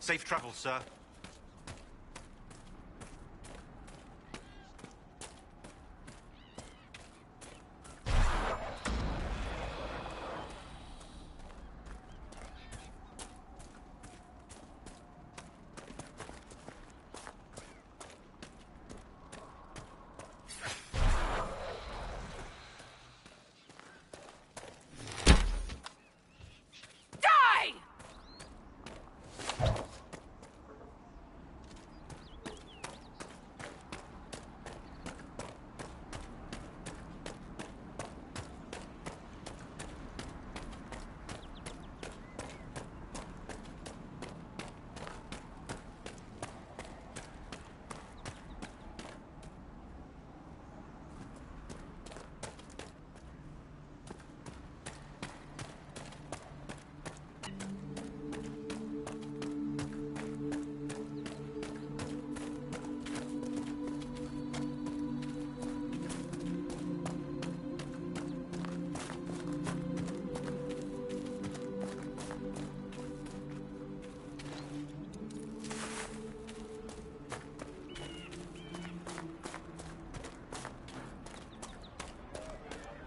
Safe travels, sir.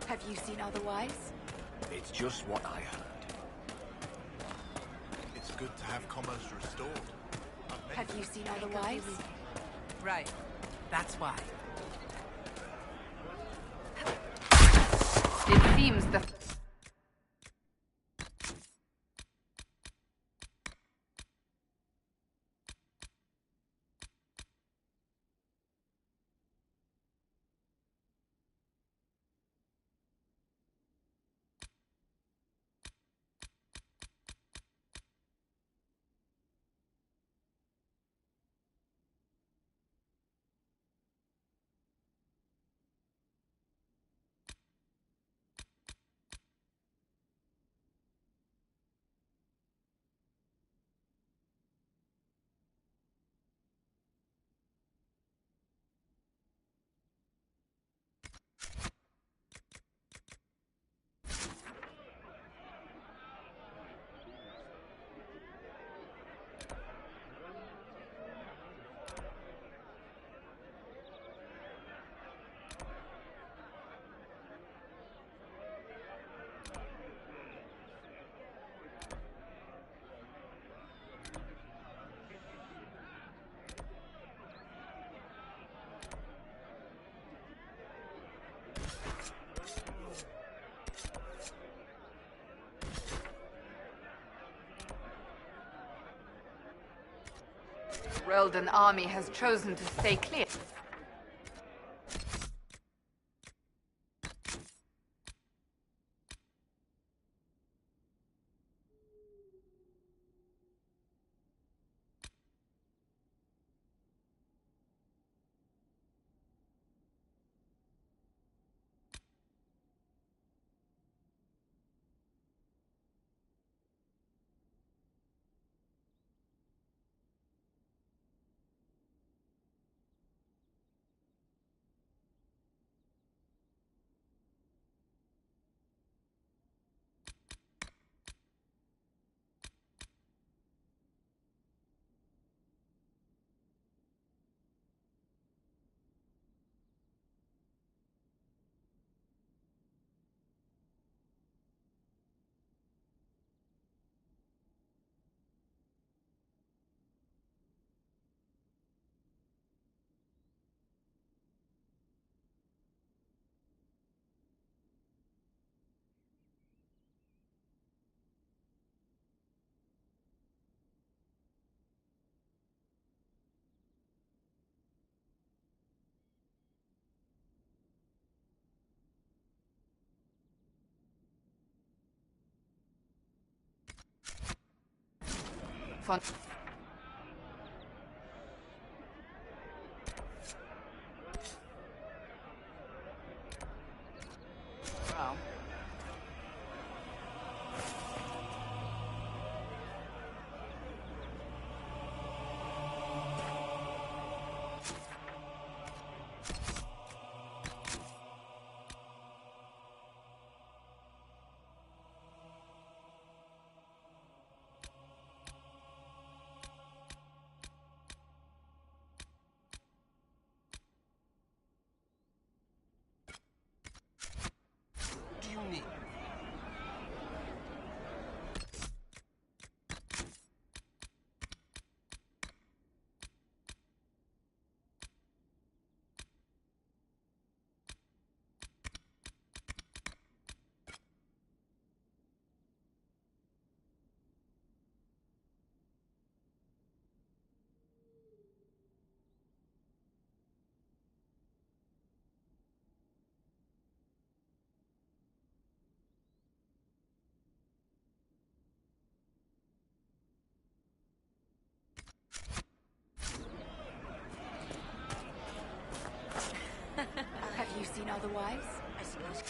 Have you seen otherwise? It's just what I heard. It's good to have commerce restored. Have you seen otherwise? Right. That's why. It seems the... Reldan army has chosen to stay clear. Von wow. Otherwise, I suppose.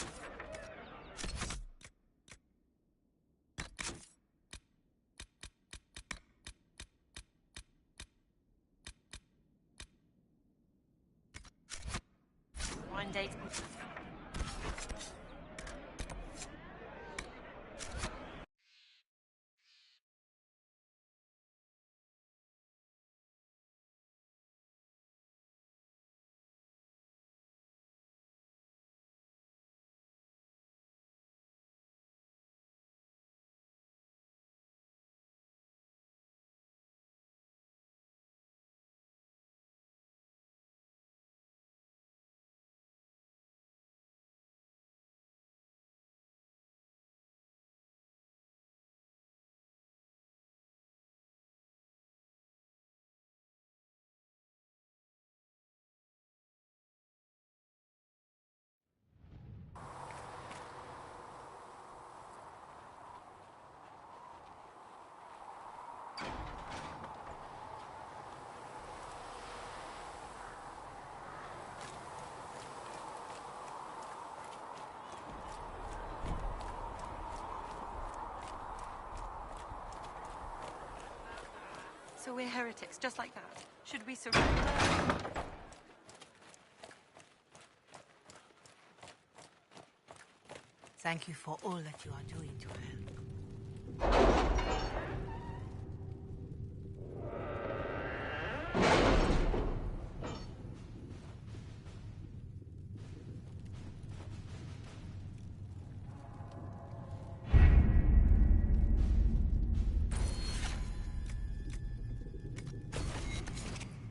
One day. So we're heretics, just like that. Should we surrender? Thank you for all that you are doing to help.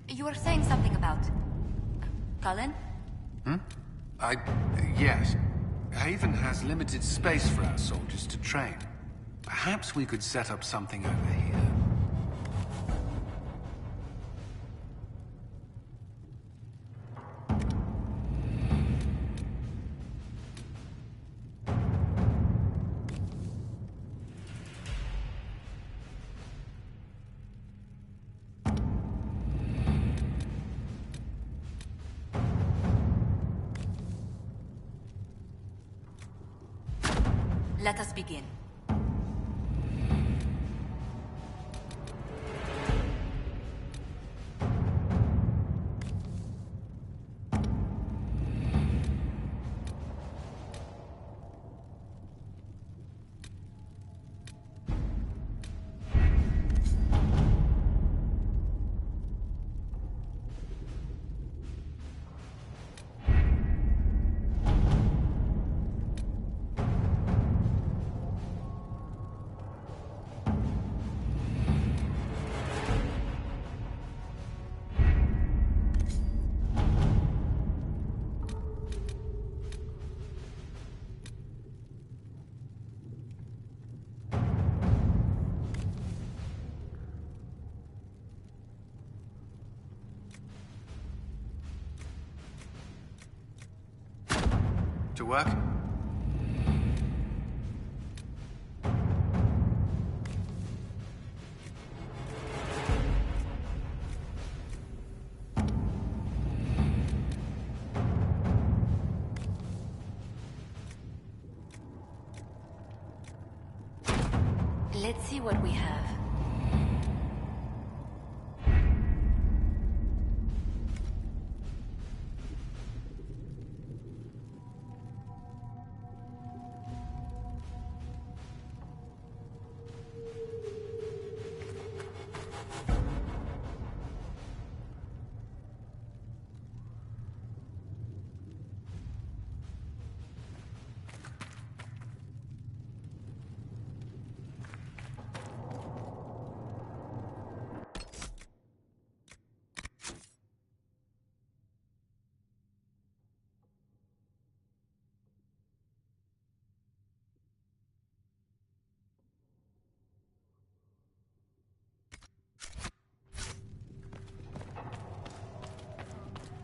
You were saying something about... Cullen? Yes. Haven has limited space for our soldiers to train. Perhaps we could set up something over here. Let us begin. To work? Let's see what we have.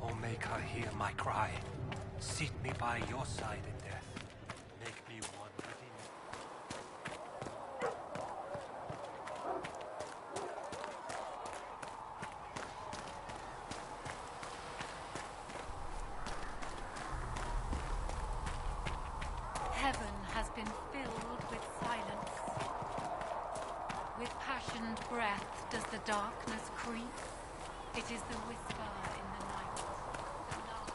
Oh, make her hear my cry. Seat me by your side in death. Make me one within you. breath does the darkness creep. It is the whisper in the night. The lie.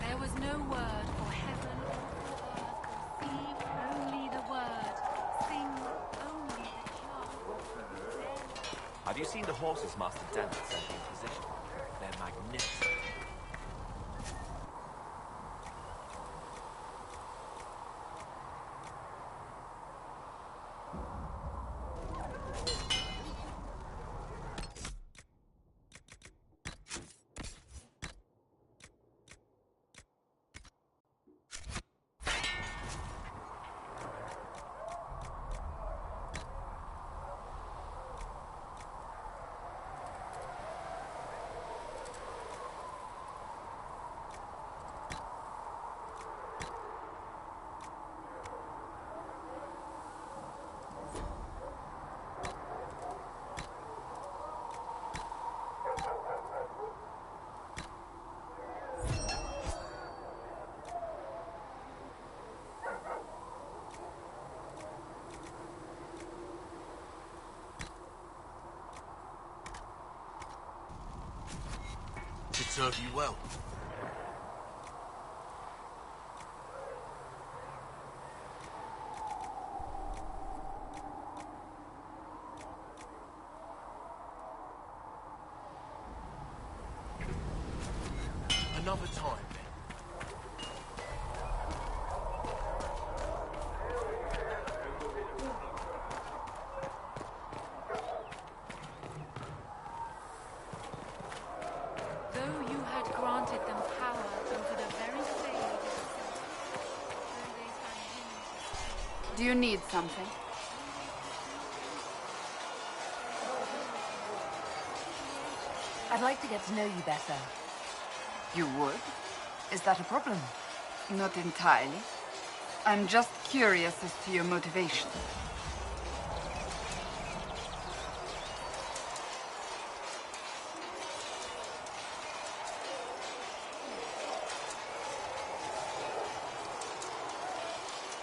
There was no word for heaven or for earth or sea, only the word. Sing only the charm. Have you seen the horses Master Dent sent the Inquisition? They're magnificent. Should serve you well. Another time, then. Though you had granted them power over the very sage itself, though they sang hymns, Do you need something? I'd like to get to know you better. You would? Is that a problem? Not entirely. I'm just curious as to your motivation.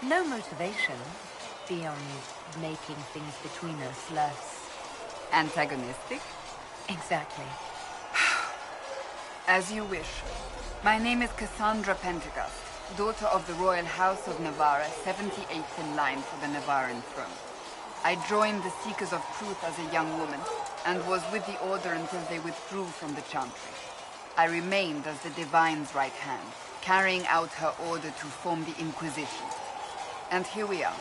No motivation beyond making things between us less... Antagonistic? Exactly. As you wish. My name is Cassandra Pentecost, daughter of the Royal House of Navarra, 78th in line for the Navarran throne. I joined the Seekers of Truth as a young woman, and was with the Order until they withdrew from the Chantry. I remained as the Divine's right hand, carrying out her order to form the Inquisition. And here we are.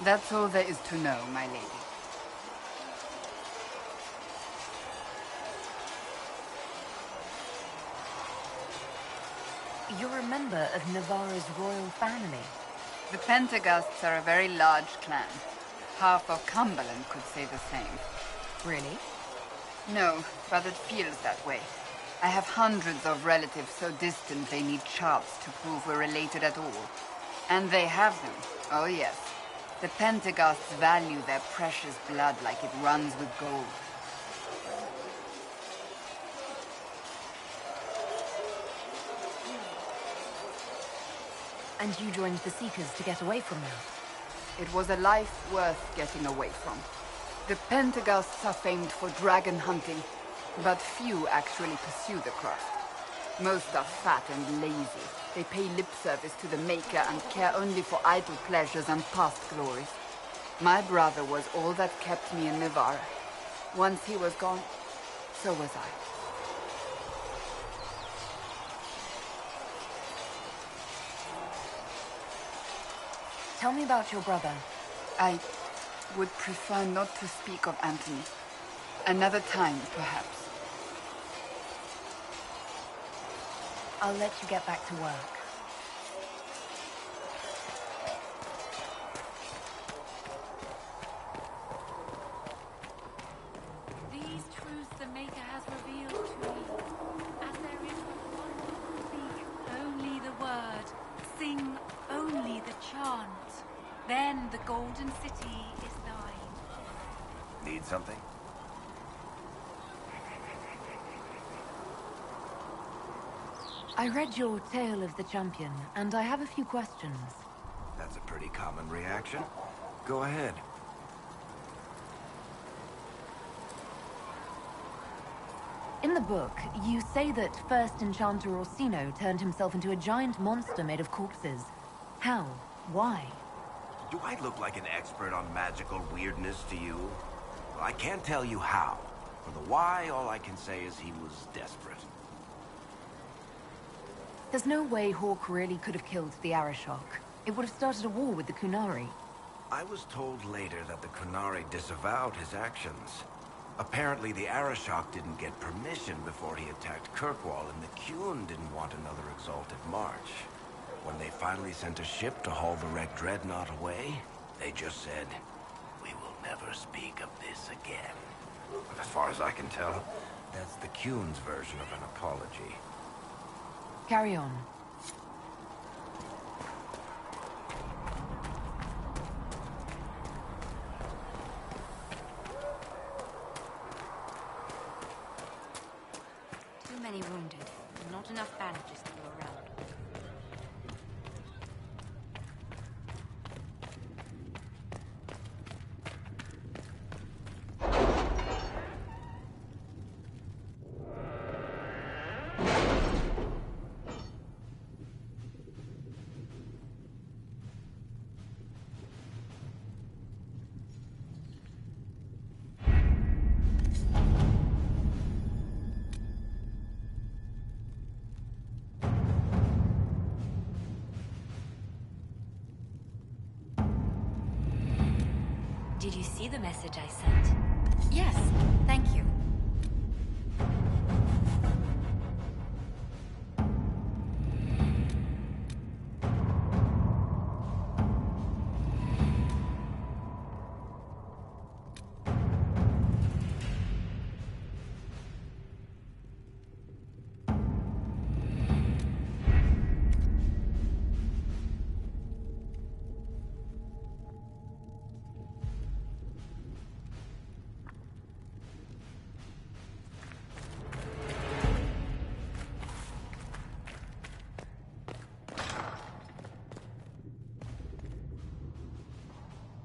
That's all there is to know, my lady. You're a member of Navarra's royal family. The Pentecosts are a very large clan. Half of Cumberland could say the same. Really? No, but it feels that way. I have hundreds of relatives so distant they need charts to prove we're related at all. And they have them. Oh yes. The Pentecosts value their precious blood like it runs with gold. And you joined the Seekers to get away from them? It was a life worth getting away from. The Pentecosts are famed for dragon hunting, but few actually pursue the craft. Most are fat and lazy. They pay lip service to the Maker and care only for idle pleasures and past glories. My brother was all that kept me in Navarra. Once he was gone, so was I. Tell me about your brother. I would prefer not to speak of Anthony. Another time, perhaps. I'll let you get back to work. these truths the Maker has revealed to me. As there is but one, speak only the word. Sing only is thine. Need something? I read your Tale of the Champion, and I have a few questions. That's a pretty common reaction. Go ahead. In the book, you say that first Enchanter Orsino turned himself into a giant monster made of corpses. How? Why? Do I look like an expert on magical weirdness to you? Well, I can't tell you how. For the why, all I can say is he was desperate. There's no way Hawk really could have killed the Arashok. It would have started a war with the Kunari. I was told later that the Kunari disavowed his actions. Apparently, the Arashok didn't get permission before he attacked Kirkwall, and the Qun didn't want another exalted march. When they finally sent a ship to haul the wrecked dreadnought away, they just said, "We will never speak of this again." As far as I can tell, that's the Qun's version of an apology. Carry on. Too many wounded. Not enough bandages to go around. Did you see the message I sent? Yes, thank you.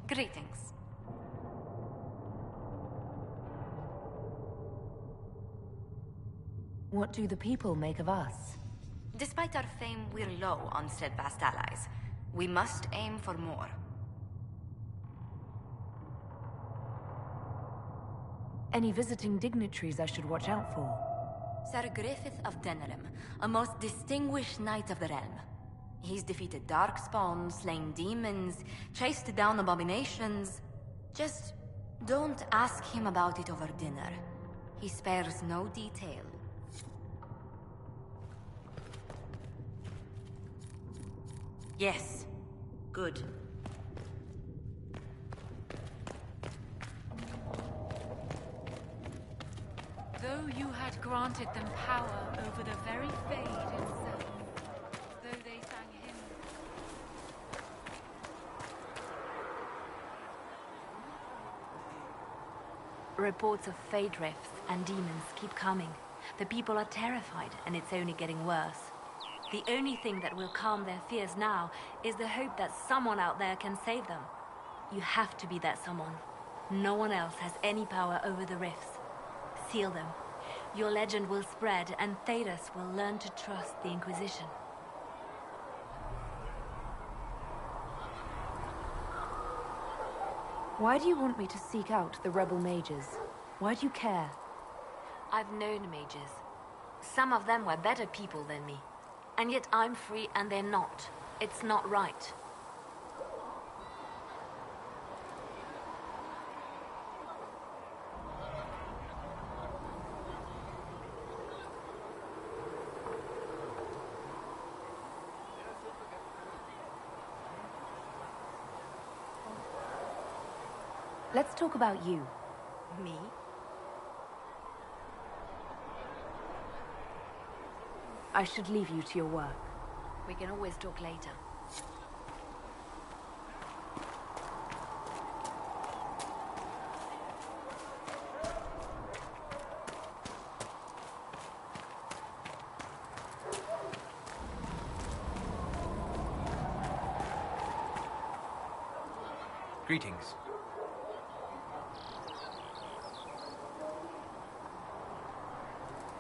Greetings. What do the people make of us? Despite our fame, we're low on steadfast allies. We must aim for more. Any visiting dignitaries I should watch out for? Sir Griffith of Denerim, a most distinguished knight of the realm. He's defeated darkspawn, slain demons, chased down abominations. Just don't ask him about it over dinner. He spares no detail. Yes. Good. Though you had granted them power over the very Fade itself, though they sang hymns. Reports of Fade rifts and demons keep coming. The people are terrified, and it's only getting worse. The only thing that will calm their fears now is the hope that someone out there can save them. You have to be that someone. No one else has any power over the rifts. Seal them. Your legend will spread, and Thedas will learn to trust the Inquisition. Why do you want me to seek out the rebel mages? Why do you care? I've known mages. Some of them were better people than me. And yet I'm free and they're not. It's not right. Let's talk about you. Me? I should leave you to your work. We can always talk later. Greetings.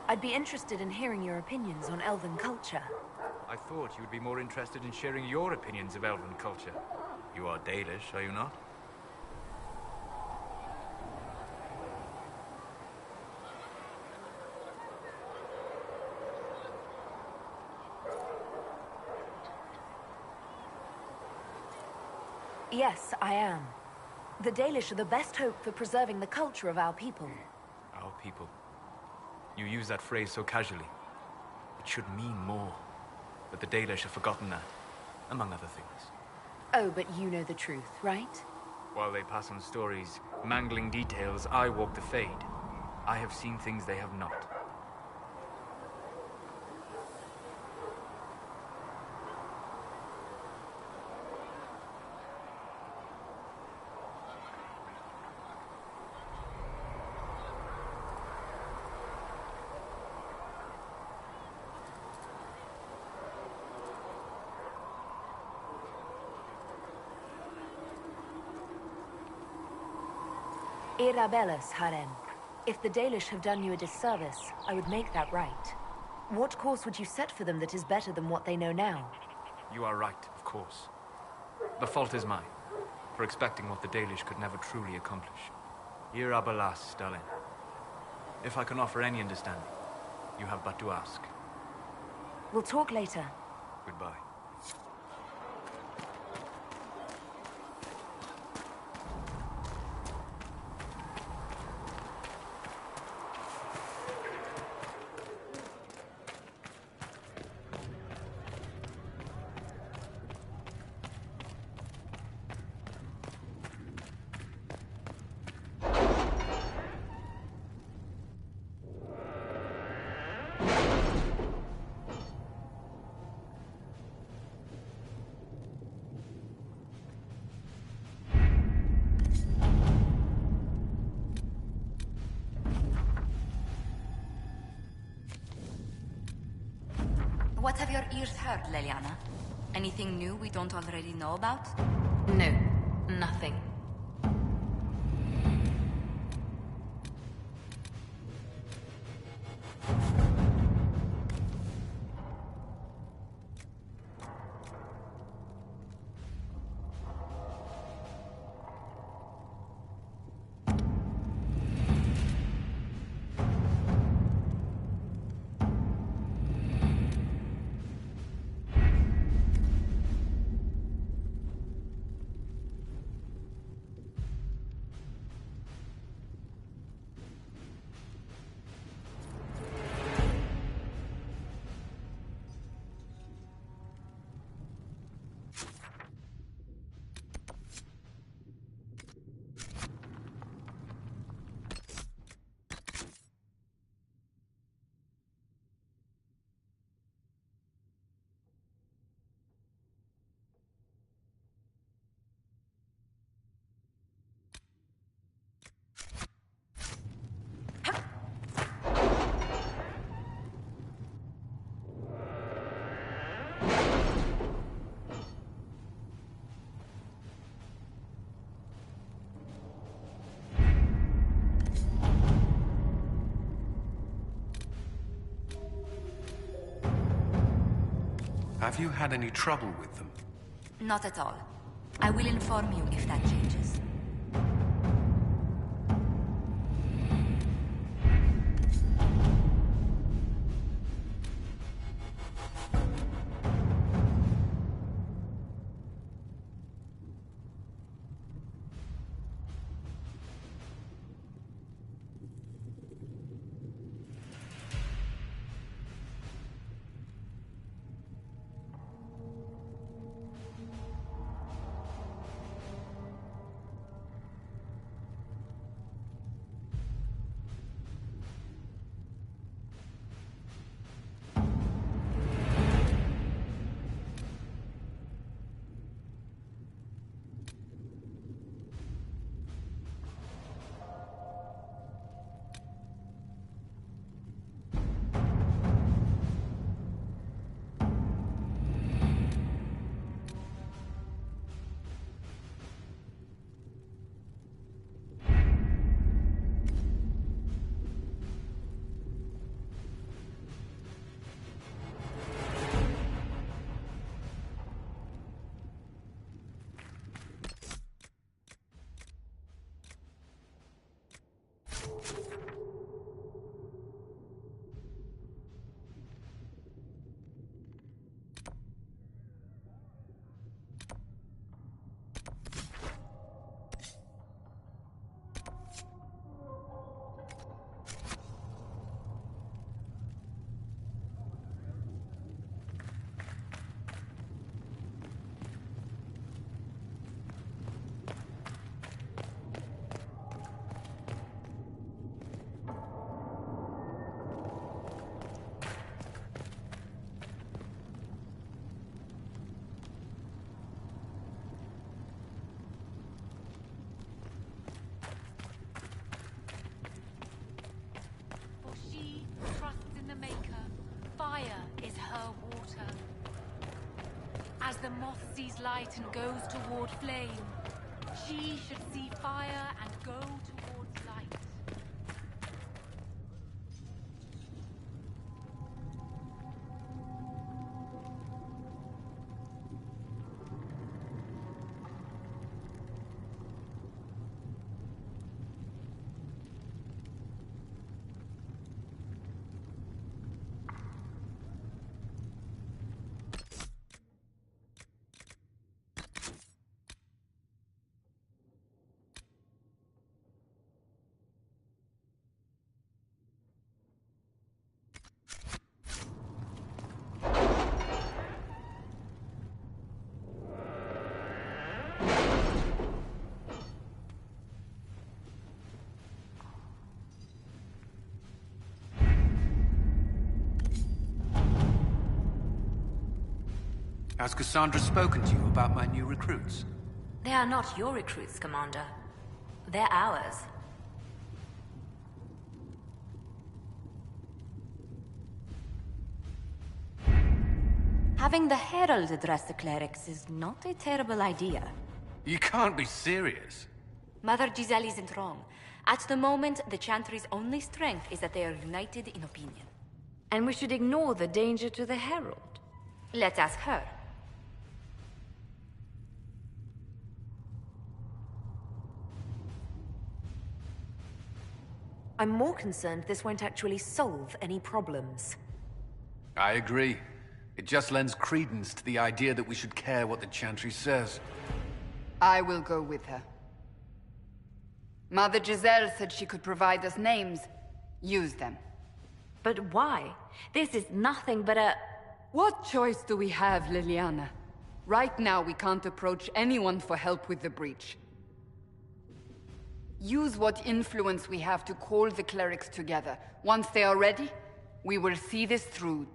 I'd be interested in hearing your opinions on elven culture. I thought you would be more interested in sharing your opinions of elven culture. You are Dalish, are you not? Yes, I am. The Dalish are the best hope for preserving the culture of our people. Our people. You use that phrase so casually. It should mean more. But the Dalish have forgotten that, among other things. Oh, but you know the truth, right? While they pass on stories, mangling details, I walk the Fade. I have seen things they have not. Irabellis, Harem. If the Dalish have done you a disservice, I would make that right. What course would you set for them that is better than what they know now? You are right, of course. The fault is mine, for expecting what the Dalish could never truly accomplish. Irabalas, Stalin. If I can offer any understanding, you have but to ask. We'll talk later. Goodbye. What have your ears heard, Leliana? Anything new we don't already know about? No, nothing. Have you had any trouble with them? Not at all. I will inform you if that changes. lost sees light and goes toward flame. She should see fire and go towards light. Has Cassandra spoken to you about my new recruits? They are not your recruits, Commander. They're ours. Having the Herald address the clerics is not a terrible idea. You can't be serious. Mother Giselle isn't wrong. At the moment, the Chantry's only strength is that they are united in opinion. And we should ignore the danger to the Herald. Let's ask her. I'm more concerned this won't actually solve any problems. I agree. It just lends credence to the idea that we should care what the Chantry says. I will go with her. Mother Giselle said she could provide us names. Use them. But why? This is nothing but a... What choice do we have, Liliana? Right now, we can't approach anyone for help with the breach. Use what influence we have to call the clerics together. Once they are ready, we will see this through.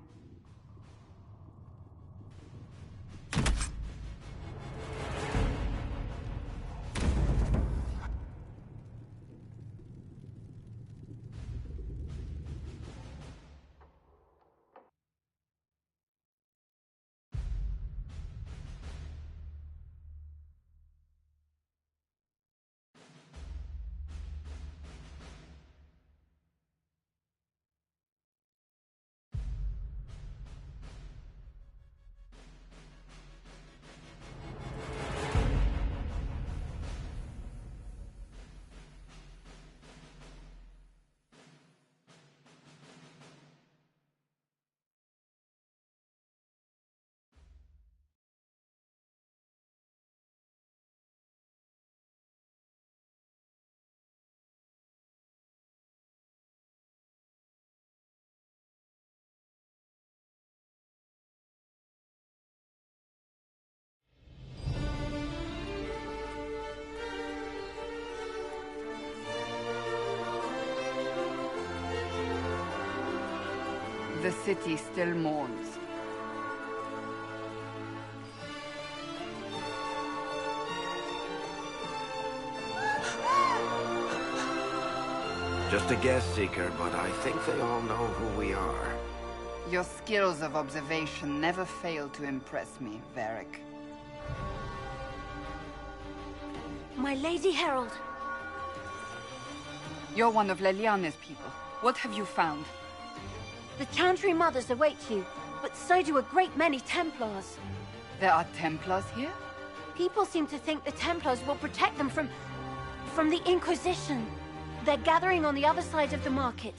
The city still mourns. Just a guess, Seeker, but I think they all know who we are. Your skills of observation never fail to impress me, Varric. My Lady Herald! You're one of Leliana's people. What have you found? The Chantry Mothers await you, but so do a great many Templars. There are Templars here? People seem to think the Templars will protect them from the Inquisition. They're gathering on the other side of the market.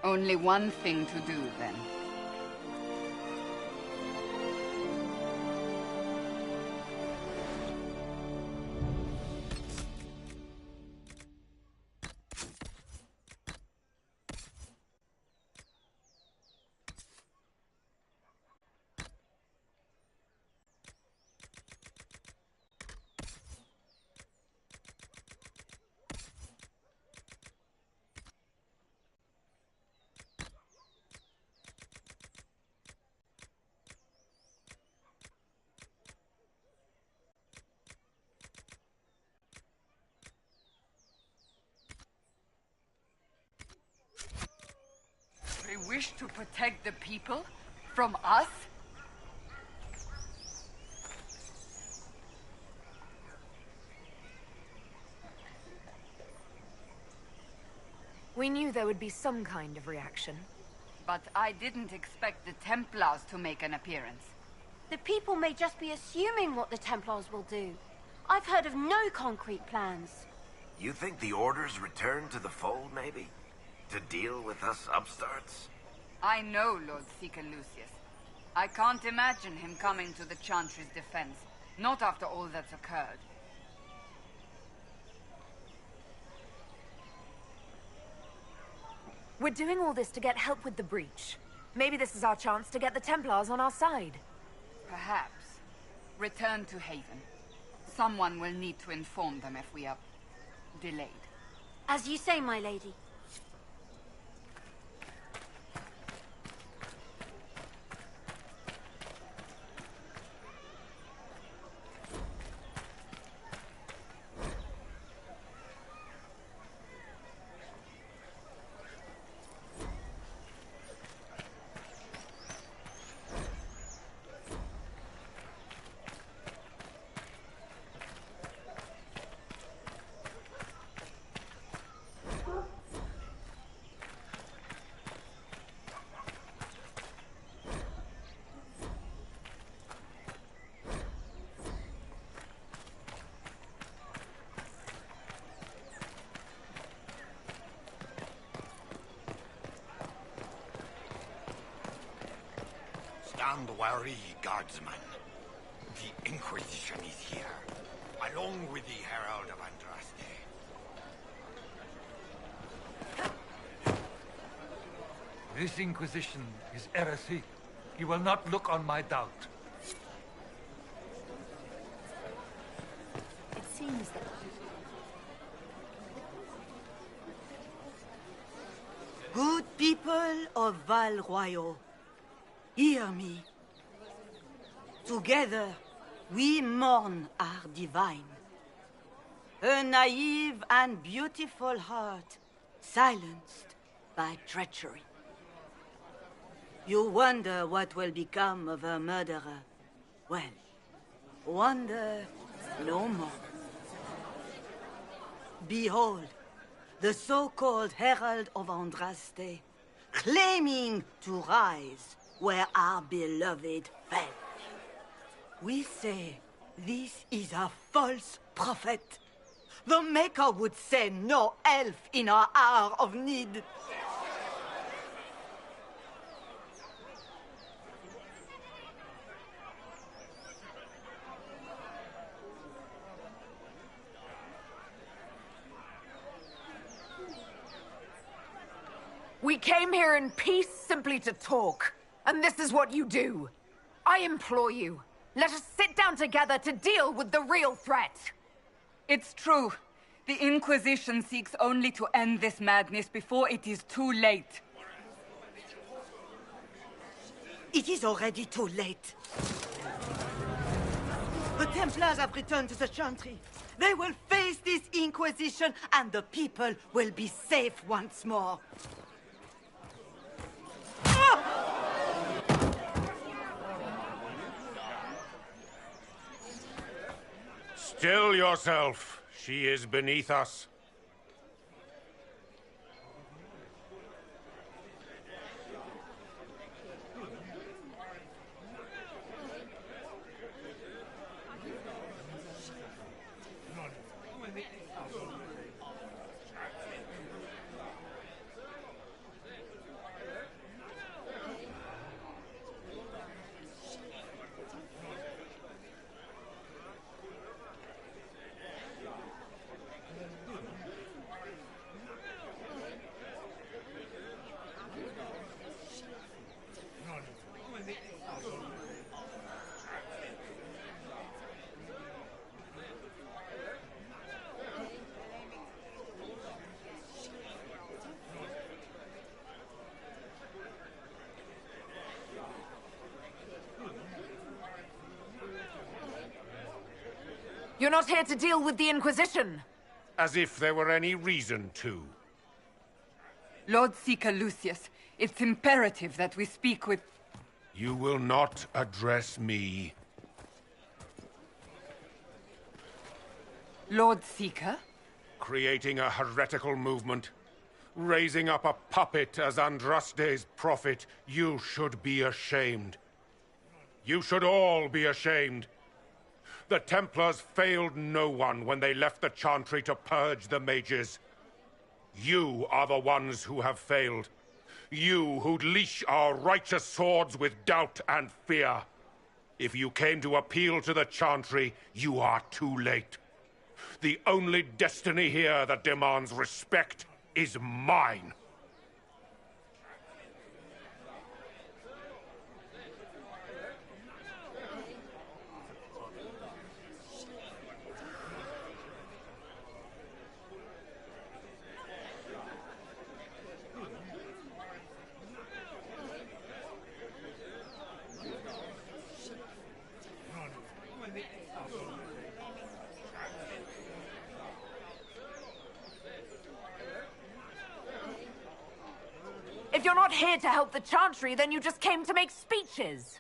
Only one thing to do, then. They wish to protect the people? From us? We knew there would be some kind of reaction. But I didn't expect the Templars to make an appearance. The people may just be assuming what the Templars will do. I've heard of no concrete plans. You think the Order's return to the fold, maybe? To deal with us upstarts? I know Lord Seeker Lucius. I can't imagine him coming to the Chantry's defense. Not after all that's occurred. We're doing all this to get help with the breach. Maybe this is our chance to get the Templars on our side. Perhaps. Return to Haven. Someone will need to inform them if we are delayed. As you say, my lady. Stand wary, guardsman. The Inquisition is here, along with the Herald of Andraste. This Inquisition is heresy. He will not look on my doubt. It seems that... Good people of Val Royal, hear me. Together, we mourn our divine. Her naive and beautiful heart, silenced by treachery. You wonder what will become of her murderer. Well, wonder no more. Behold, the so-called Herald of Andraste, claiming to rise where our beloved fell. We say this is a false prophet. The Maker would send no elf in our hour of need. We came here in peace simply to talk. And this is what you do. I implore you, let us sit down together to deal with the real threat. It's true. The Inquisition seeks only to end this madness before it is too late. It is already too late. The Templars have returned to the Chantry. They will face this Inquisition, and the people will be safe once more. Still yourself. She is beneath us. You're not here to deal with the Inquisition. As if there were any reason to. Lord Seeker Lucius, it's imperative that we speak with... You will not address me. Lord Seeker? Creating a heretical movement. Raising up a puppet as Andraste's prophet. You should be ashamed. You should all be ashamed. The Templars failed no one when they left the Chantry to purge the mages. You are the ones who have failed. You who'd leash our righteous swords with doubt and fear. If you came to appeal to the Chantry, you are too late. The only destiny here that demands respect is mine. If you're not here to help the Chantry, then you just came to make speeches.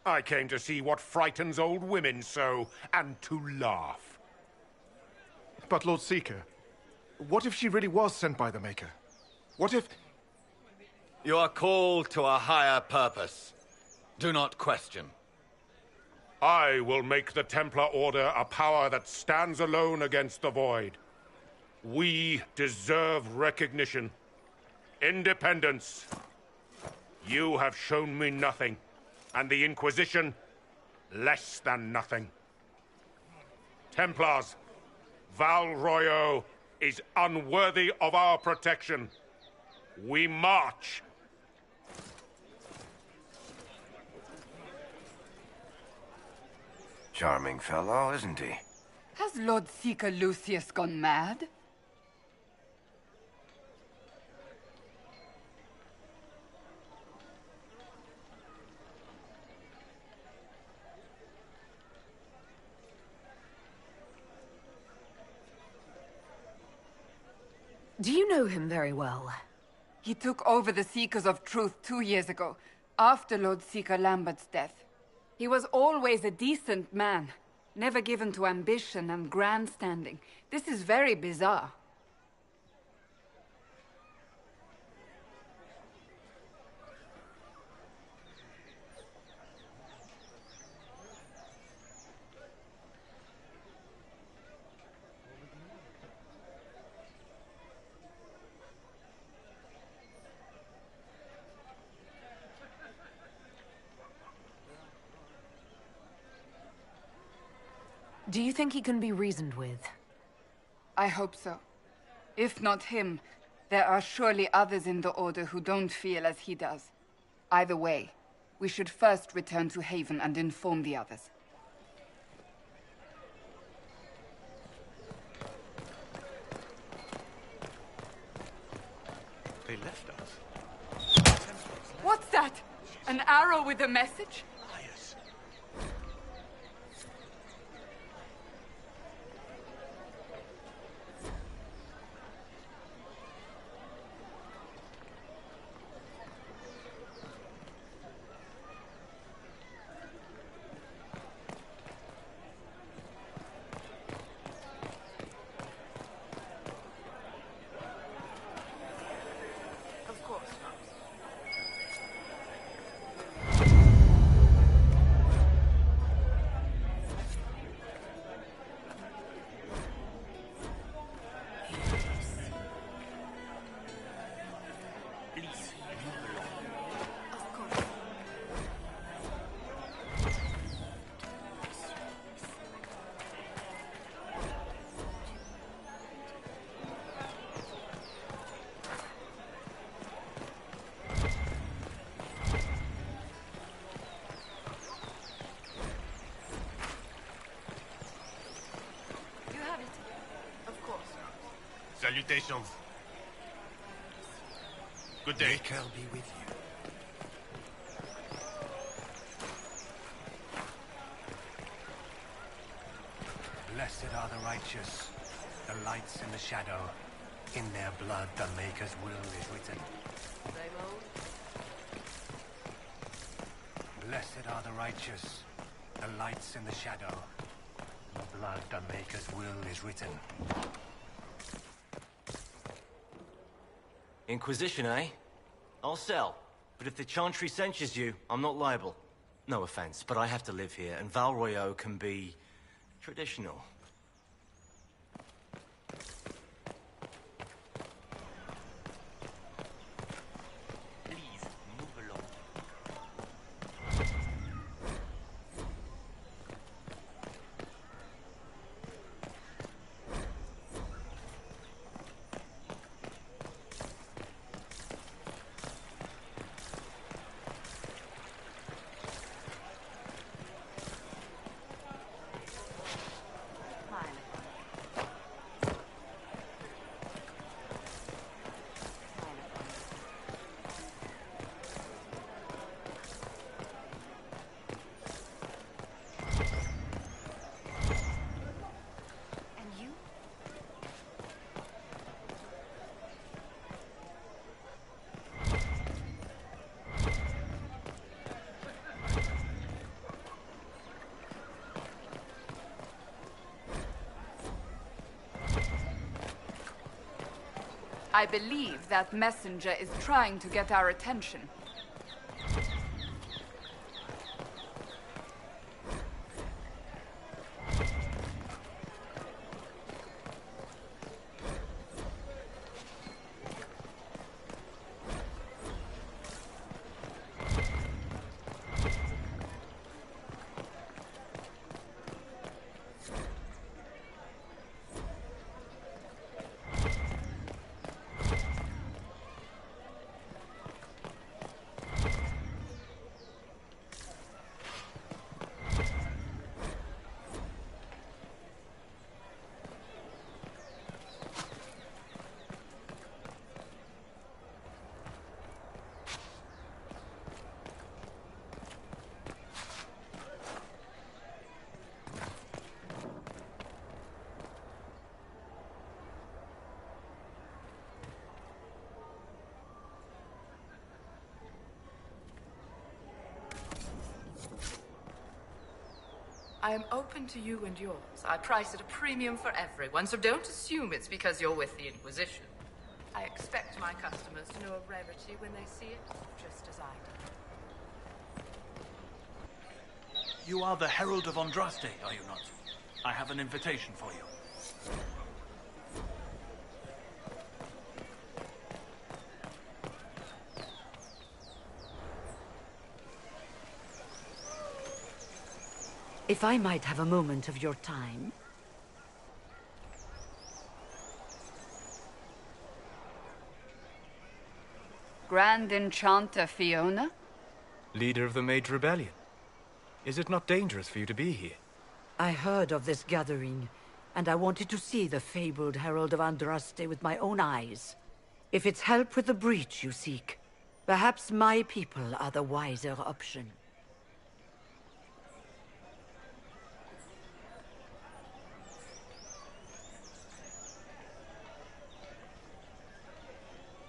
I came to see what frightens old women so, and to laugh. But Lord Seeker, what if she really was sent by the Maker? What if... You are called to a higher purpose. Do not question. I will make the Templar Order a power that stands alone against the Void. We deserve recognition. Independence. You have shown me nothing, and the Inquisition, less than nothing. Templars, Val Royo is unworthy of our protection. We march. Charming fellow, isn't he? Has Lord Seeker Lucius gone mad? Do you know him very well? He took over the Seekers of Truth 2 years ago, after Lord Seeker Lambert's death. He was always a decent man, never given to ambition and grandstanding. This is very bizarre. Do you think he can be reasoned with? I hope so. If not him, there are surely others in the Order who don't feel as he does. Either way, we should first return to Haven and inform the others. They left us. What's that? An arrow with a message? Salutations. Good day. May Cal be with you. Blessed are the righteous, the lights in the shadow. In their blood the Maker's will is written. Blessed are the righteous, the lights in the shadow. The blood the Maker's will is written. Inquisition, eh? I'll sell. But if the Chantry censures you, I'm not liable. No offense, but I have to live here, and Val Royeaux can be... traditional. Please, move along. I believe that messenger is trying to get our attention. I am open to you and yours. I price at a premium for everyone, so don't assume it's because you're with the Inquisition. I expect my customers to know a rarity when they see it, just as I do. You are the Herald of Andraste, are you not? I have an invitation for you. If I might have a moment of your time. Grand Enchanter Fiona? Leader of the Mage Rebellion. Is it not dangerous for you to be here? I heard of this gathering, and I wanted to see the fabled Herald of Andraste with my own eyes. If it's help with the breach you seek, perhaps my people are the wiser option.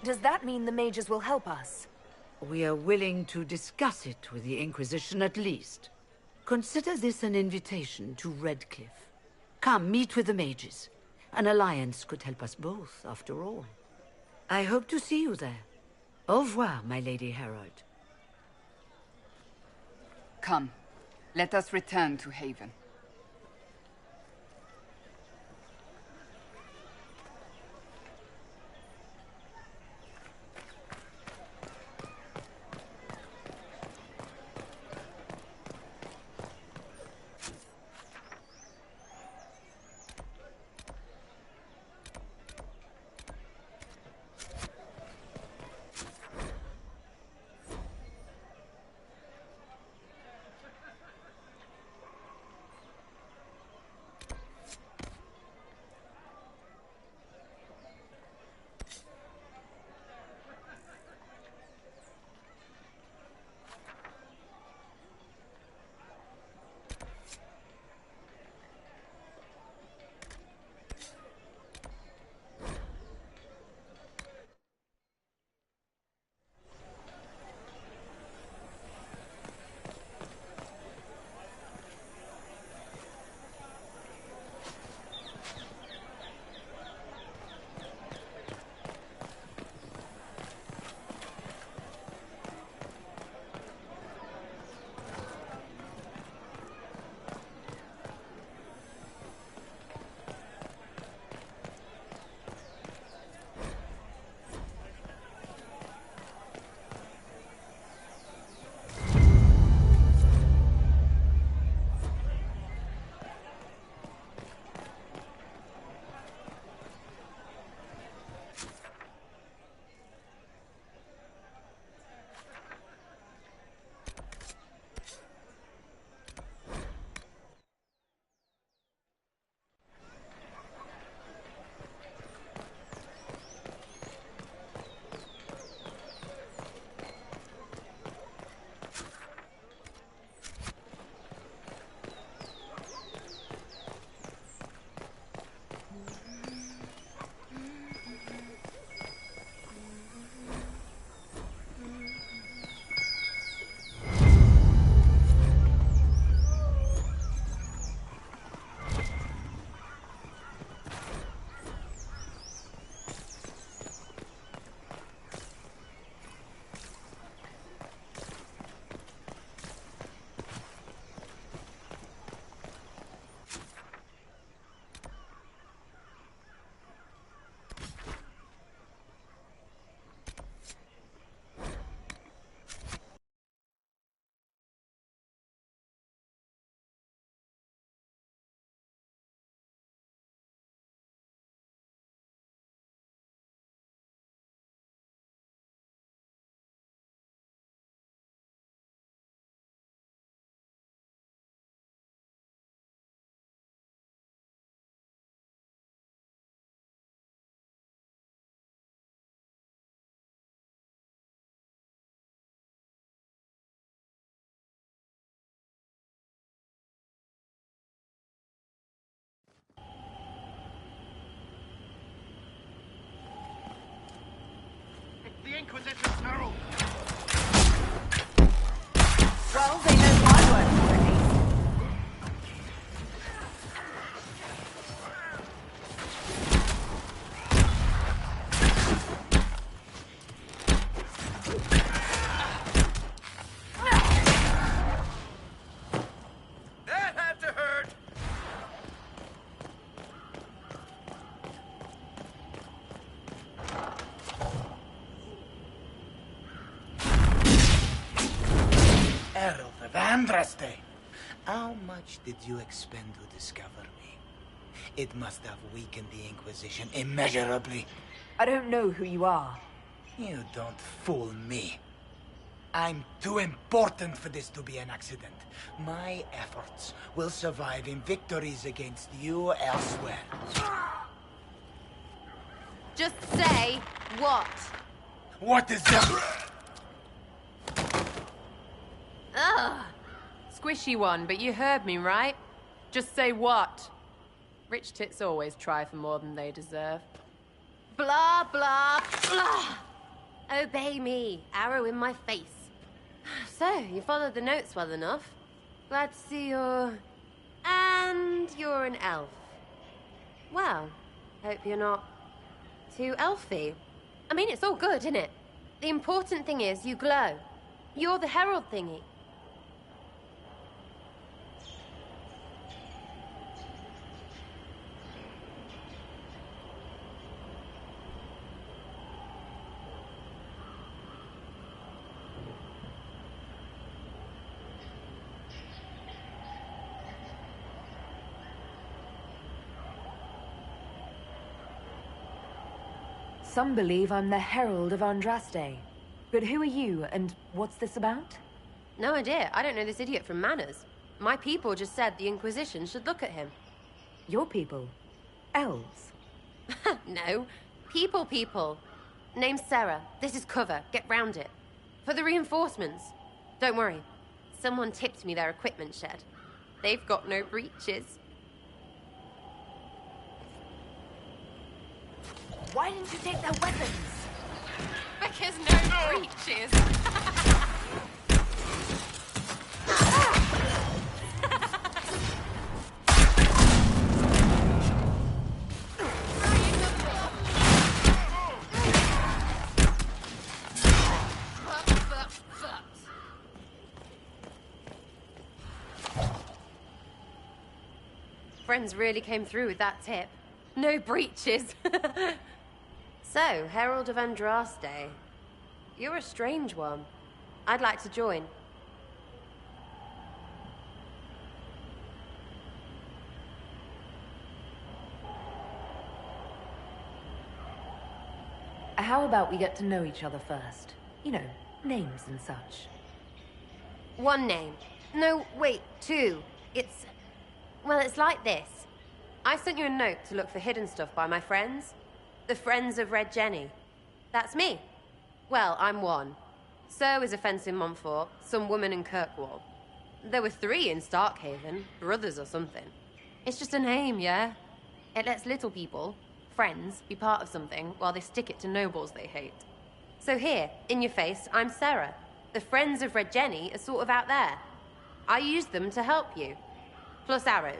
Does that mean the mages will help us? We are willing to discuss it with the Inquisition at least. Consider this an invitation to Redcliffe. Come, meet with the mages. An alliance could help us both, after all. I hope to see you there. Au revoir, my Lady Herald. Come, let us return to Haven. Inquisition's herald! Well, they know my work already. That had to hurt! Herald of Andraste! How much did you expend to discover me? It must have weakened the Inquisition immeasurably. I don't know who you are. You don't fool me. I'm too important for this to be an accident. My efforts will survive in victories against you elsewhere. Just say what? What is that? Ugh. Squishy one, but you heard me, right? Just say what? Rich tits always try for more than they deserve. Blah, blah, blah. Obey me. Arrow in my face. So, you followed the notes well enough. Glad to see you're... And you're an elf. Well, hope you're not too elfy. I mean, it's all good, isn't it? The important thing is you glow. You're the herald thingy. Some believe I'm the Herald of Andraste. But who are you, and what's this about? No idea. I don't know this idiot from Manners. My people just said the Inquisition should look at him. Your people? Elves? No. People. Name's Sarah. This is cover. Get round it. For the reinforcements. Don't worry. Someone tipped me their equipment shed. They've got no breaches. Why didn't you take their weapons? Because no breaches. Friends really came through with that tip. No breaches. So, Herald of Andraste. You're a strange one. I'd like to join. How about we get to know each other first? You know, names and such. One name. No, wait, two. Well, it's like this. I sent you a note to look for hidden stuff by my friends. The Friends of Red Jenny. That's me. Well, I'm one. So is a fence in Montfort, some woman in Kirkwall. There were 3 in Starkhaven, brothers or something. It's just a name, yeah? It lets little people, friends, be part of something while they stick it to nobles they hate. So here, in your face, I'm Sarah. The Friends of Red Jenny are sort of out there. I used them to help you. Plus arrows.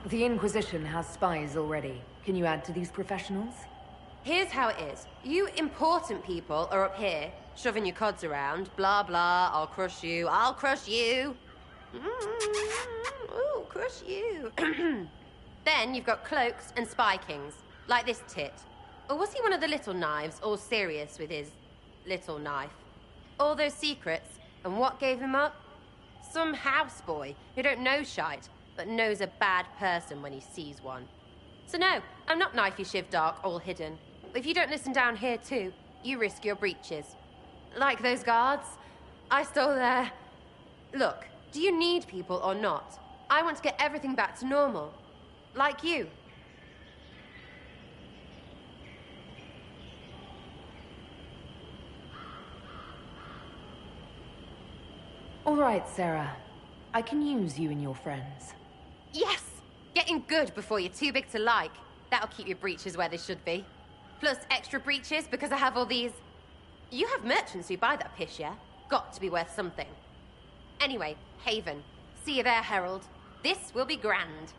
The Inquisition has spies already. Can you add to these professionals? Here's how it is. You important people are up here, shoving your cods around. Blah, blah, I'll crush you. Ooh, crush you. Then you've got cloaks and spy kings, like this tit. Or was he one of the little knives, all serious with his little knife? All those secrets, and what gave him up? Some houseboy who don't know shite, but knows a bad person when he sees one. So no, I'm not knifey shiv dark, all hidden. But if you don't listen down here too, you risk your breeches. Like those guards, I stole their... Look, do you need people or not? I want to get everything back to normal. Like you. All right, Sarah. I can use you and your friends. Yes! Getting good before you're too big to like. That'll keep your breeches where they should be. Plus extra breeches because I have all these... You have merchants who buy that piss, yeah? Got to be worth something. Anyway, Haven. See you there, Herald. This will be grand.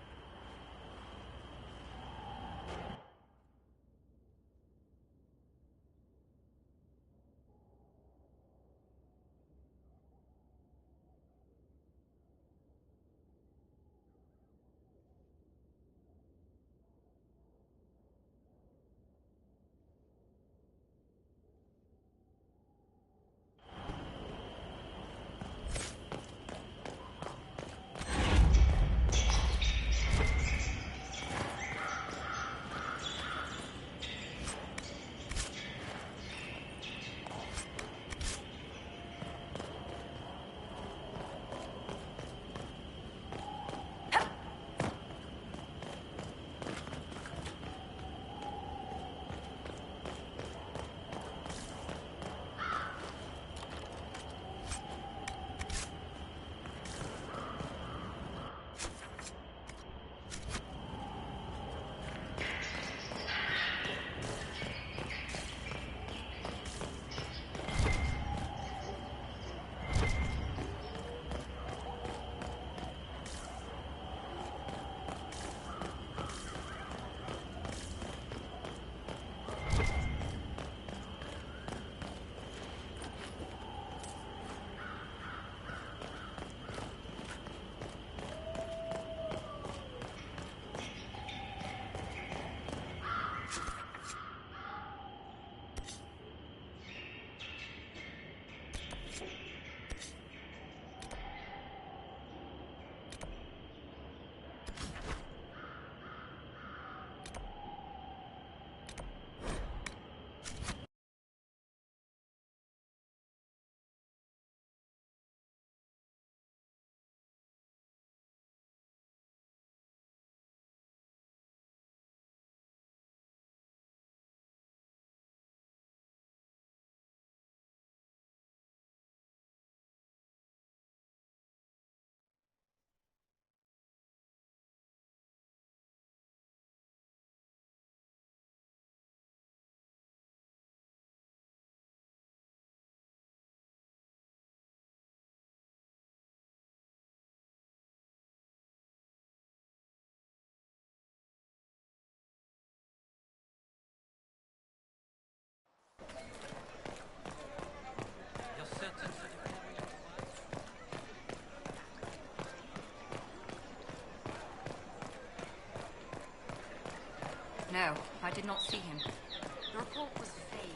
No, I did not see him. The report was vague.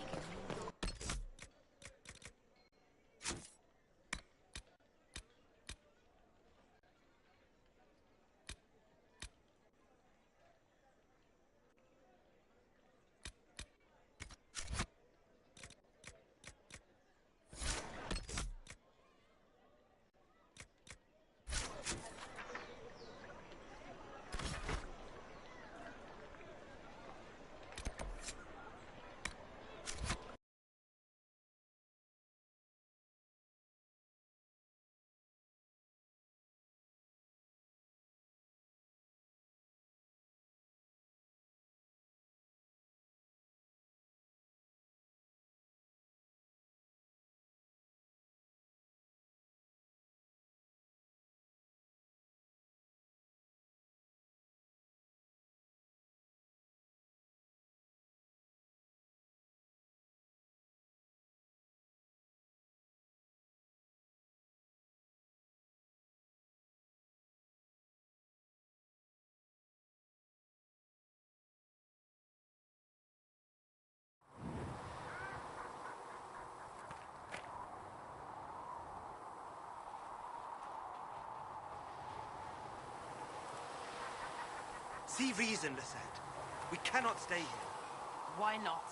See reason, Lisette. We cannot stay here. Why not?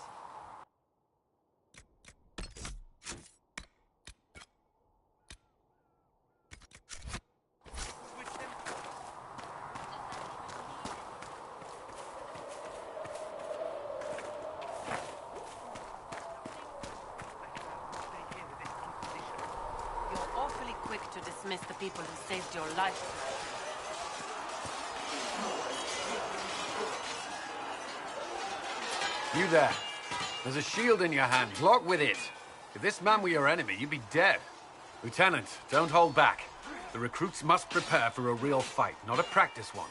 You're awfully quick to miss the people who saved your life. You there. There's a shield in your hand. Lock with it. If this man were your enemy, you'd be dead. Lieutenant, don't hold back. The recruits must prepare for a real fight, not a practice one.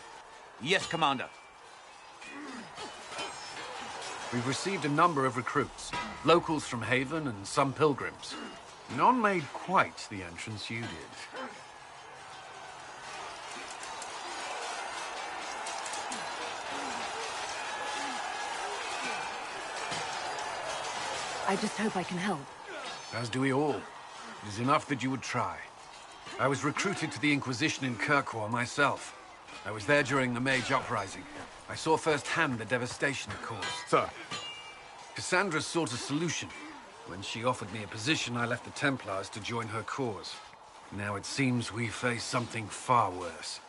Yes, Commander. We've received a number of recruits. Locals from Haven and some pilgrims. None made quite the entrance you did. I just hope I can help. As do we all. It is enough that you would try. I was recruited to the Inquisition in Kirkwall myself. I was there during the Mage Uprising. I saw firsthand the devastation it caused. Sir. Cassandra sought a solution. When she offered me a position, I left the Templars to join her cause. Now it seems we face something far worse.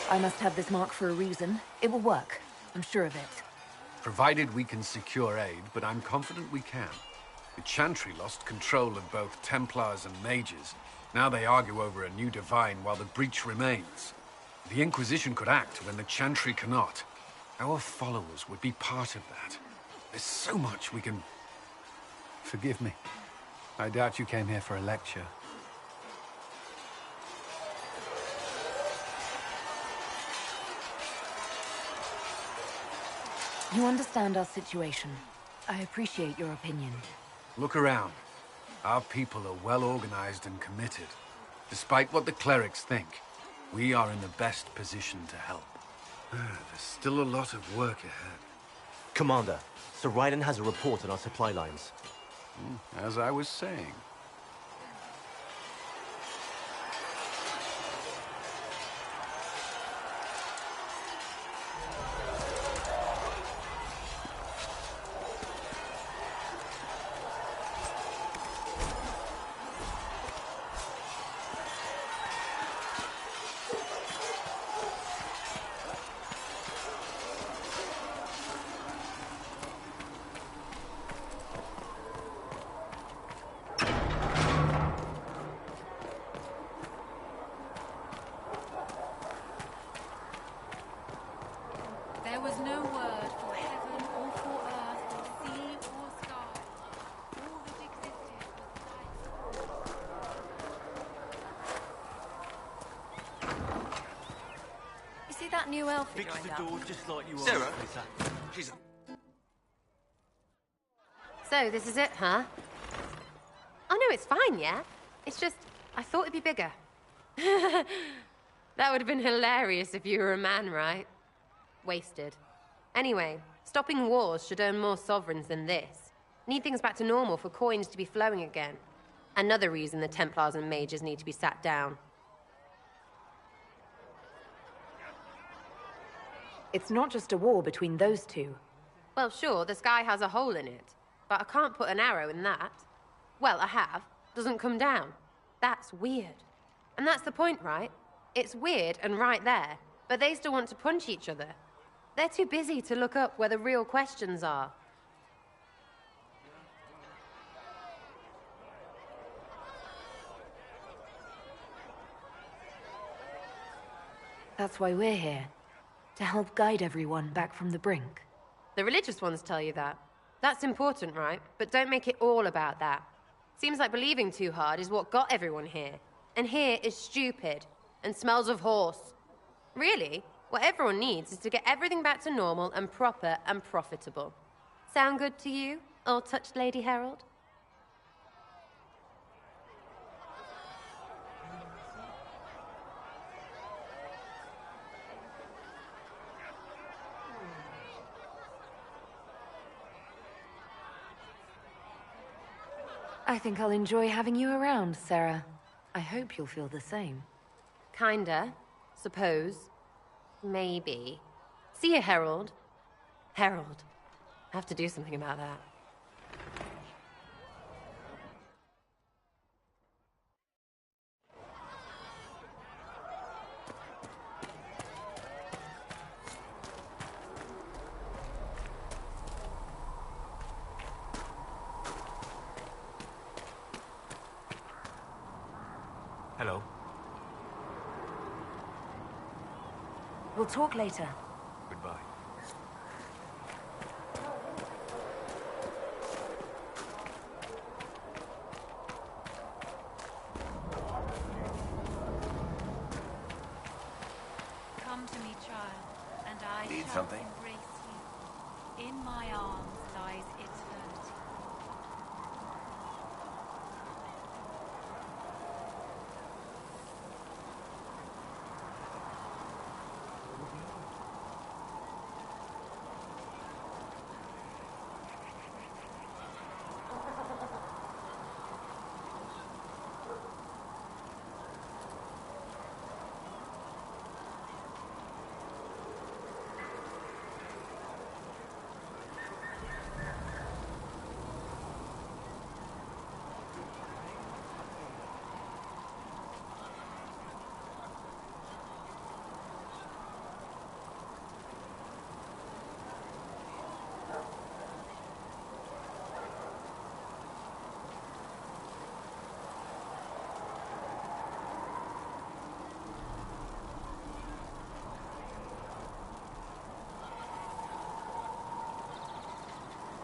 I must have this mark for a reason. It will work. I'm sure of it. Provided we can secure aid, but I'm confident we can. The Chantry lost control of both Templars and Mages. Now they argue over a new divine while the breach remains. The Inquisition could act when the Chantry cannot. Our followers would be part of that. There's so much we can... Forgive me. I doubt you came here for a lecture. You understand our situation. I appreciate your opinion. Look around. Our people are well organized and committed. Despite what the clerics think, we are in the best position to help. There's still a lot of work ahead. Commander, Sir Raiden has a report on our supply lines. As I was saying. that new elf you Fix joined the up? door just like you Sarah? are. She's... So, this is it, huh? Oh no, it's fine, yeah? It's just, I thought it'd be bigger. That would have been hilarious if you were a man, right? Wasted. Anyway, stopping wars should earn more sovereigns than this. Need things back to normal for coins to be flowing again. Another reason the Templars and mages need to be sat down. It's not just a war between those two. Well, sure, the sky has a hole in it. But I can't put an arrow in that. Well, I have. Doesn't come down. That's weird. And that's the point, right? It's weird and right there, but they still want to punch each other. They're too busy to look up where the real questions are. That's why we're here. To help guide everyone back from the brink. The religious ones tell you that. That's important, right? But don't make it all about that. Seems like believing too hard is what got everyone here. And here is stupid. And smells of horse. Really, what everyone needs is to get everything back to normal and proper and profitable. Sound good to you, old-touched Lady Herald? I think I'll enjoy having you around, Sarah. I hope you'll feel the same. Kinda. Suppose. Maybe. See you, Herald. Herald. I have to do something about that. Hello. We'll talk later. Goodbye. Come to me, child, and I Need shall something? embrace you. In my arms lies eternity.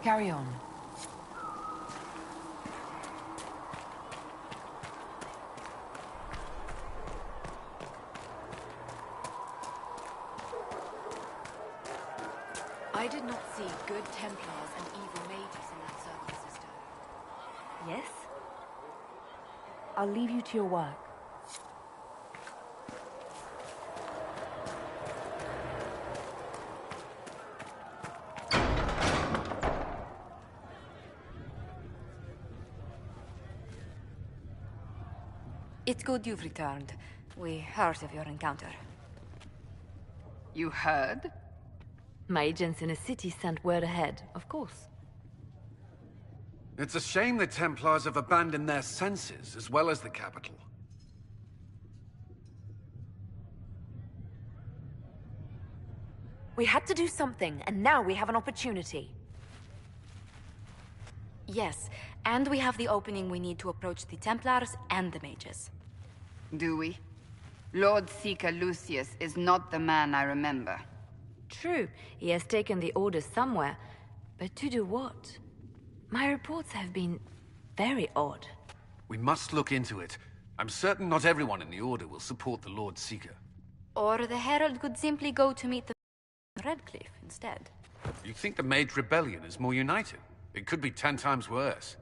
Carry on. I did not see good Templars and evil mages in that circle, sister. Yes? I'll leave you to your work. It's good you've returned. We heard of your encounter. You heard? My agents in a city sent word ahead, of course. It's a shame the Templars have abandoned their senses, as well as the capital. We had to do something, and now we have an opportunity. Yes, and we have the opening we need to approach the Templars and the mages. Do we? Lord Seeker Lucius is not the man I remember. True, he has taken the orders somewhere, but to do what? My reports have been very odd. We must look into it. I'm certain not everyone in the Order will support the Lord Seeker. Or the Herald could simply go to meet the Redcliffe instead. You think the Mage Rebellion is more united? It could be 10 times worse.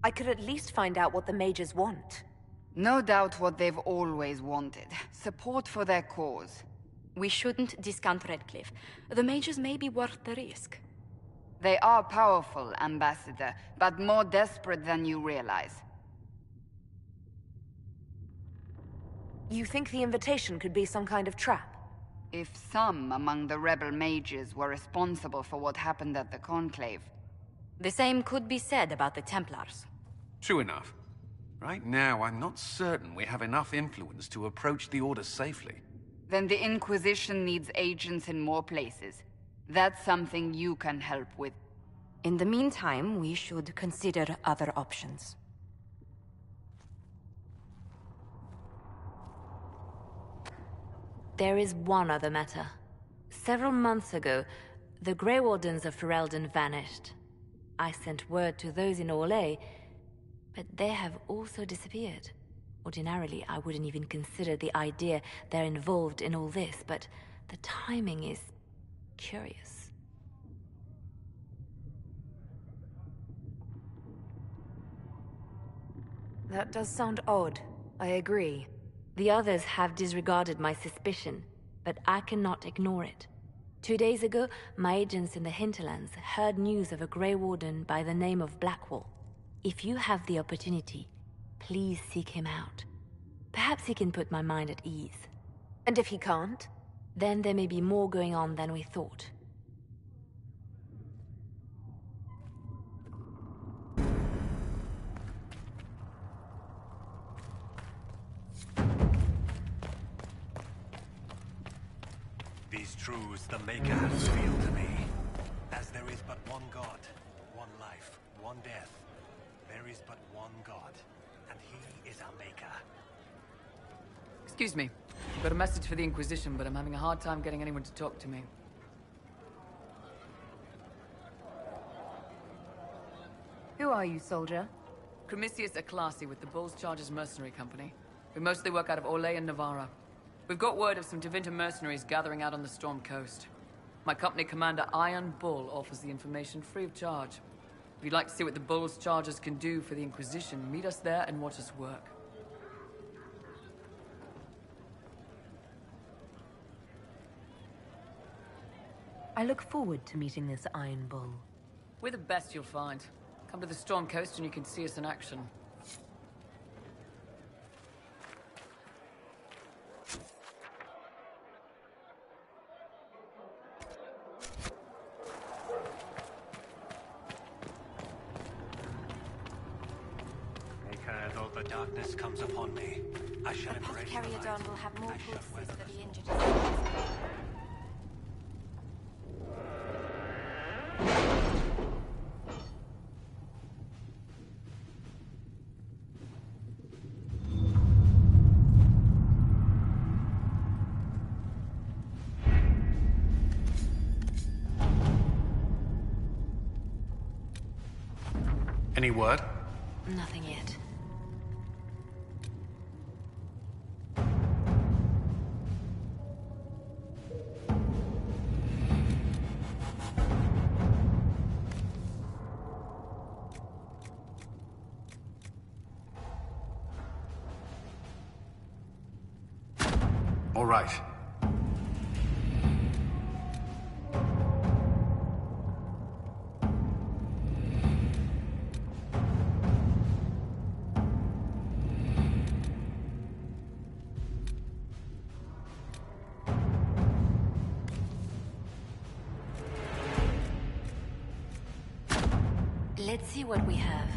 I could at least find out what the mages want. No doubt what they've always wanted. Support for their cause. We shouldn't discount Redcliffe. The mages may be worth the risk. They are powerful, Ambassador, but more desperate than you realize. You think the invitation could be some kind of trap? If some among the rebel mages were responsible for what happened at the Conclave. The same could be said about the Templars. True enough. Right now, I'm not certain we have enough influence to approach the Order safely. Then the Inquisition needs agents in more places. That's something you can help with. In the meantime, we should consider other options. There is one other matter. Several months ago, the Grey Wardens of Ferelden vanished. I sent word to those in Orlais, but they have also disappeared. Ordinarily, I wouldn't even consider the idea they're involved in all this, but the timing is curious. That does sound odd. I agree. The others have disregarded my suspicion, but I cannot ignore it. 2 days ago, my agents in the hinterlands heard news of a Grey Warden by the name of Blackwall. If you have the opportunity, please seek him out. Perhaps he can put my mind at ease. And if he can't? Then there may be more going on than we thought. These truths the Maker has revealed to me. As there is but one God, one life, one death, there is but one God, and he is our Maker. Excuse me. I've got a message for the Inquisition, but I'm having a hard time getting anyone to talk to me. Who are you, soldier? Cremisius Aclasi with the Bulls Chargers Mercenary Company. We mostly work out of Orlais and Navarra. We've got word of some Tevinter mercenaries gathering out on the Storm Coast. My company commander, Iron Bull, offers the information free of charge. If you'd like to see what the Bulls Chargers can do for the Inquisition, meet us there and watch us work. I look forward to meeting this Iron Bull. We're the best you'll find. Come to the Storm Coast and you can see us in action. Maker, though the darkness comes upon me, I shall embrace the light. Carrier will have more pulses for the injured. Any word? Nothing yet. All right. Let's see what we have.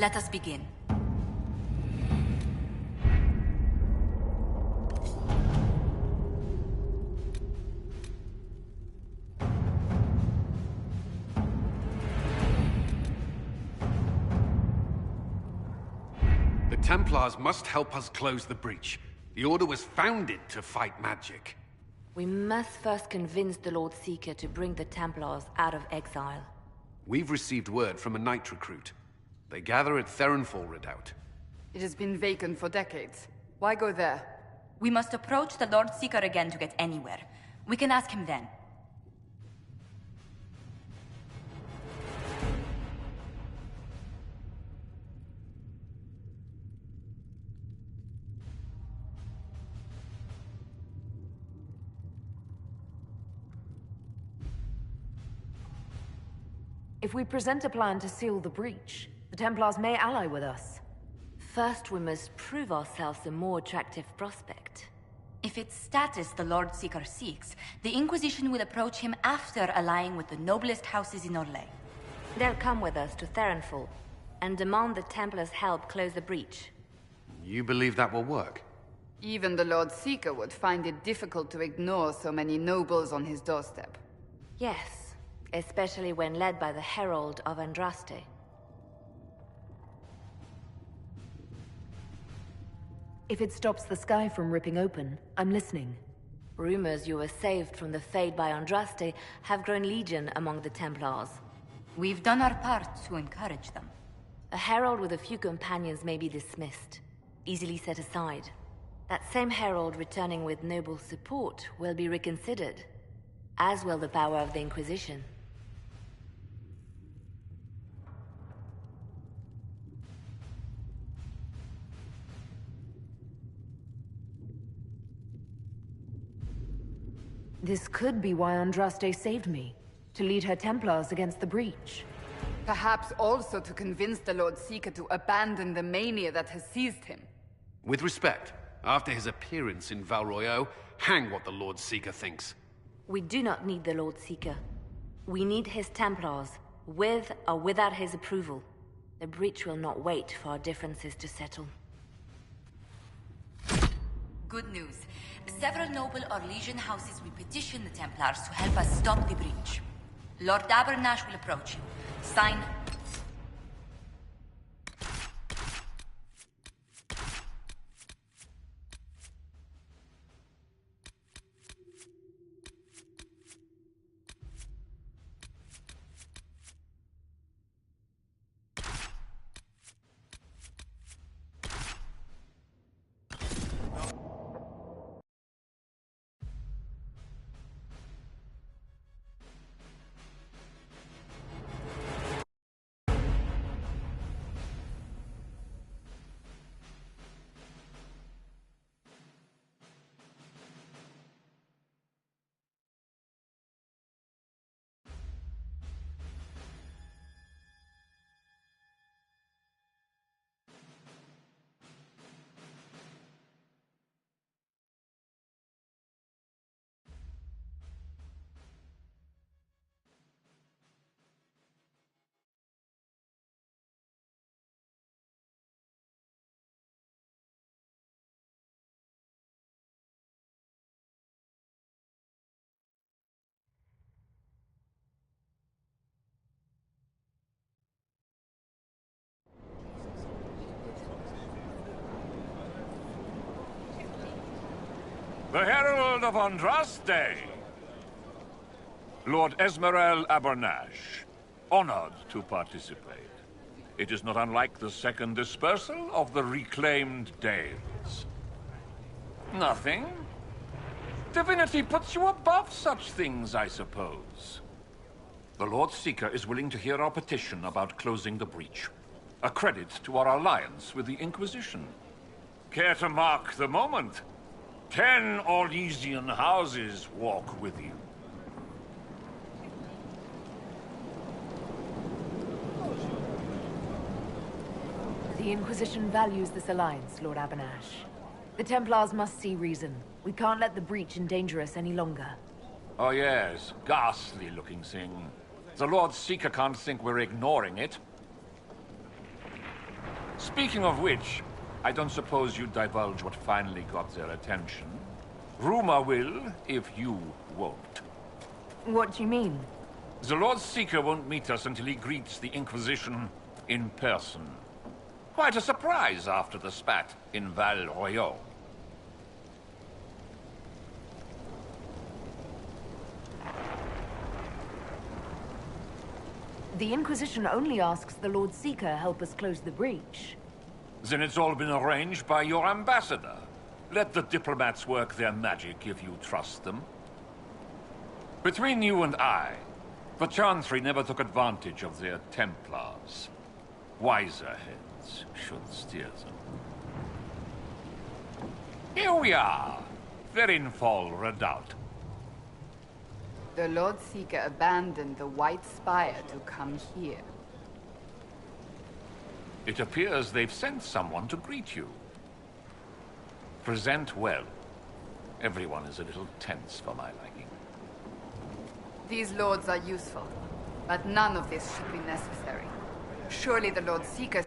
Let us begin. The Templars must help us close the breach. The Order was founded to fight magic. We must first convince the Lord Seeker to bring the Templars out of exile. We've received word from a knight recruit. They gather at Theronfall Redoubt. It has been vacant for decades. Why go there? We must approach the Lord Seeker again to get anywhere. We can ask him then. If we present a plan to seal the breach, the Templars may ally with us. First, we must prove ourselves a more attractive prospect. If it's status the Lord Seeker seeks, the Inquisition will approach him after allying with the noblest houses in Orlais. They'll come with us to Theronfall and demand the Templars' help close the breach. You believe that will work? Even the Lord Seeker would find it difficult to ignore so many nobles on his doorstep. Yes, especially when led by the Herald of Andraste. If it stops the sky from ripping open, I'm listening. Rumors you were saved from the fate by Andraste have grown legion among the Templars. We've done our part to encourage them. A herald with a few companions may be dismissed, easily set aside. That same herald returning with noble support will be reconsidered, as will the power of the Inquisition. This could be why Andraste saved me, to lead her Templars against the breach. Perhaps also to convince the Lord Seeker to abandon the mania that has seized him. With respect, after his appearance in Val Royeaux, hang what the Lord Seeker thinks. We do not need the Lord Seeker. We need his Templars, with or without his approval. The breach will not wait for our differences to settle. Good news. Several noble Orlesian houses will petition the Templars to help us stop the breach. Lord Abernash will approach you. Sign... The Herald of Andraste! Lord Esmerel Abernash, honored to participate. It is not unlike the second dispersal of the reclaimed Dales. Nothing? Divinity puts you above such things, I suppose. The Lord Seeker is willing to hear our petition about closing the breach. A credit to our alliance with the Inquisition. Care to mark the moment? 10 Orlesian houses walk with you. The Inquisition values this alliance, Lord Abernash. The Templars must see reason. We can't let the breach endanger us any longer. Oh yes, ghastly-looking thing. The Lord Seeker can't think we're ignoring it. Speaking of which, I don't suppose you'd divulge what finally got their attention. Rumor will, if you won't. What do you mean? The Lord Seeker won't meet us until he greets the Inquisition in person. Quite a surprise after the spat in Val Royeaux. The Inquisition only asks the Lord Seeker help us close the breach. Then it's all been arranged by your ambassador. Let the diplomats work their magic if you trust them. Between you and I, the Chantry never took advantage of their Templars. Wiser heads should steer them. Here we are, Verinfol Redoubt. The Lord Seeker abandoned the White Spire to come here. It appears they've sent someone to greet you. Present well. Everyone is a little tense for my liking. These lords are useful, but none of this should be necessary. Surely the Lord Seeker...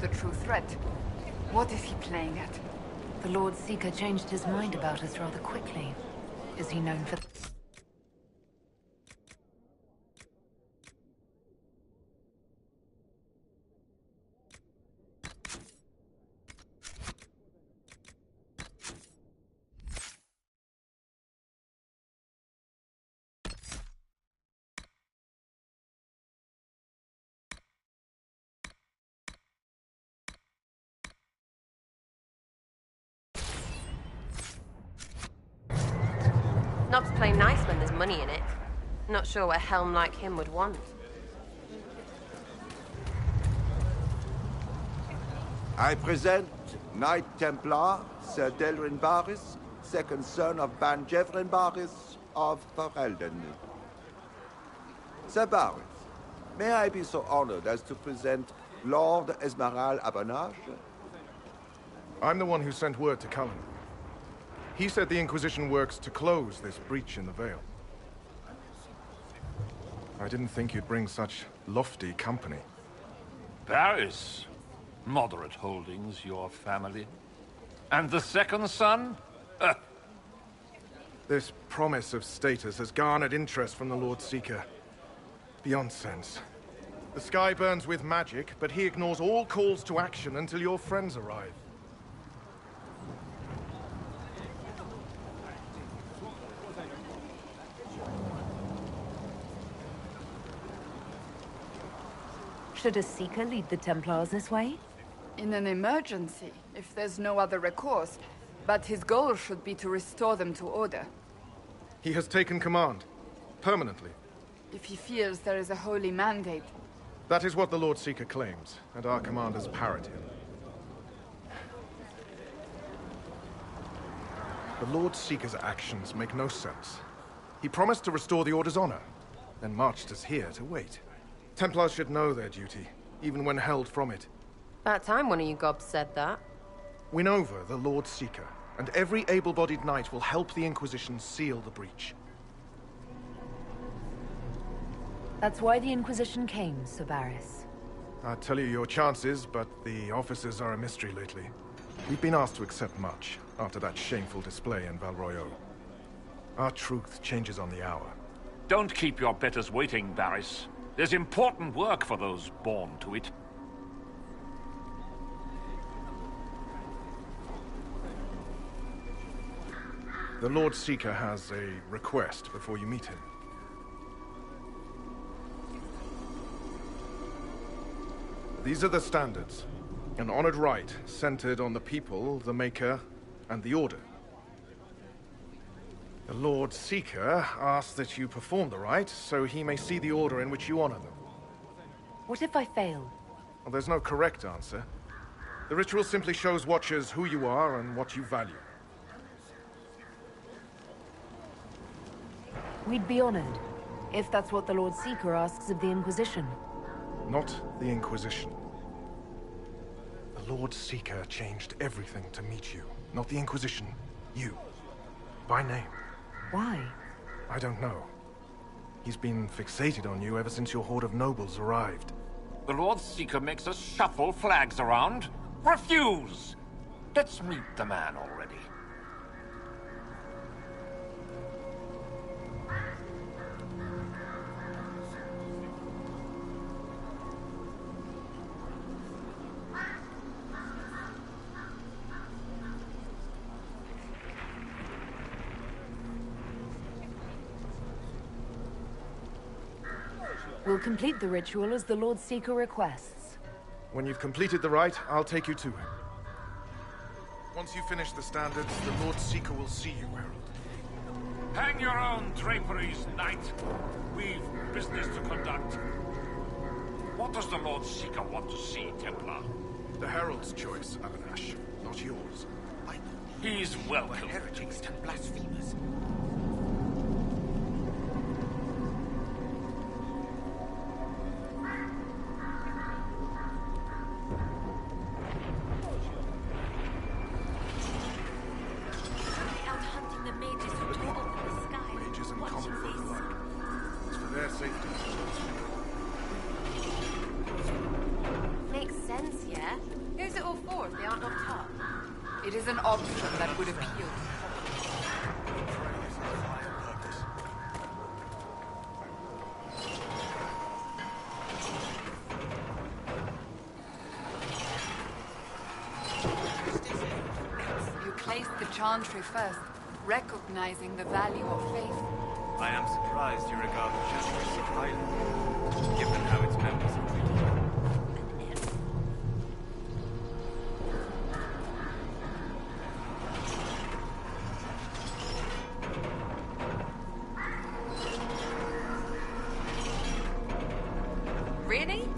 the true threat. What is he playing at? The Lord Seeker changed his mind about us rather quickly. Is he known for... Knobs play nice when there's money in it. Not sure what a helm like him would want. I present Knight Templar Sir Delrin Barris, second son of Ban Jevrin Barris of Ferelden. Sir Barris, may I be so honored as to present Lord Esmeralda Abanache? I'm the one who sent word to Cullen. He said the Inquisition works to close this breach in the Veil. I didn't think you'd bring such lofty company. Paris. Moderate holdings, your family. And the second son? This promise of status has garnered interest from the Lord Seeker. Beyond sense. The sky burns with magic, but he ignores all calls to action until your friends arrive. Should a Seeker lead the Templars this way? In an emergency, if there's no other recourse. But his goal should be to restore them to order. He has taken command. Permanently. If he feels there is a holy mandate. That is what the Lord Seeker claims, and our commanders parrot him. The Lord Seeker's actions make no sense. He promised to restore the Order's honor, then marched us here to wait. Templars should know their duty, even when held from it. About time one of you gobs said that. Win over the Lord Seeker, and every able-bodied knight will help the Inquisition seal the breach. That's why the Inquisition came, Sir Barris. I'd tell you your chances, but the officers are a mystery lately. We've been asked to accept much, after that shameful display in Val Royeaux. Our truth changes on the hour. Don't keep your betters waiting, Barris. There's important work for those born to it. The Lord Seeker has a request before you meet him. These are the standards. An honored right centered on the people, the Maker, and the Order. The Lord Seeker asks that you perform the rite, so he may see the order in which you honor them. What if I fail? Well, there's no correct answer. The ritual simply shows Watchers who you are and what you value. We'd be honored, if that's what the Lord Seeker asks of the Inquisition. Not the Inquisition. The Lord Seeker changed everything to meet you. Not the Inquisition. You. By name. Why? I don't know. He's been fixated on you ever since your horde of nobles arrived. The Lord Seeker makes us shuffle flags around. Refuse! Let's meet the man already. We'll complete the ritual as the Lord Seeker requests. When you've completed the rite, I'll take you to him. Once you finish the standards, the Lord Seeker will see you, Herald. Hang your own draperies, knight. We've business to conduct. What does the Lord Seeker want to see, Templar? The Herald's choice, Abanache, not yours. He's welcome. Heretics and blasphemers. Makes sense, yeah? It is an option that would appeal. You placed the Chantry first, recognizing the value of faith. I am surprised you regard the Chantry so highly, given how its members are treated. Really?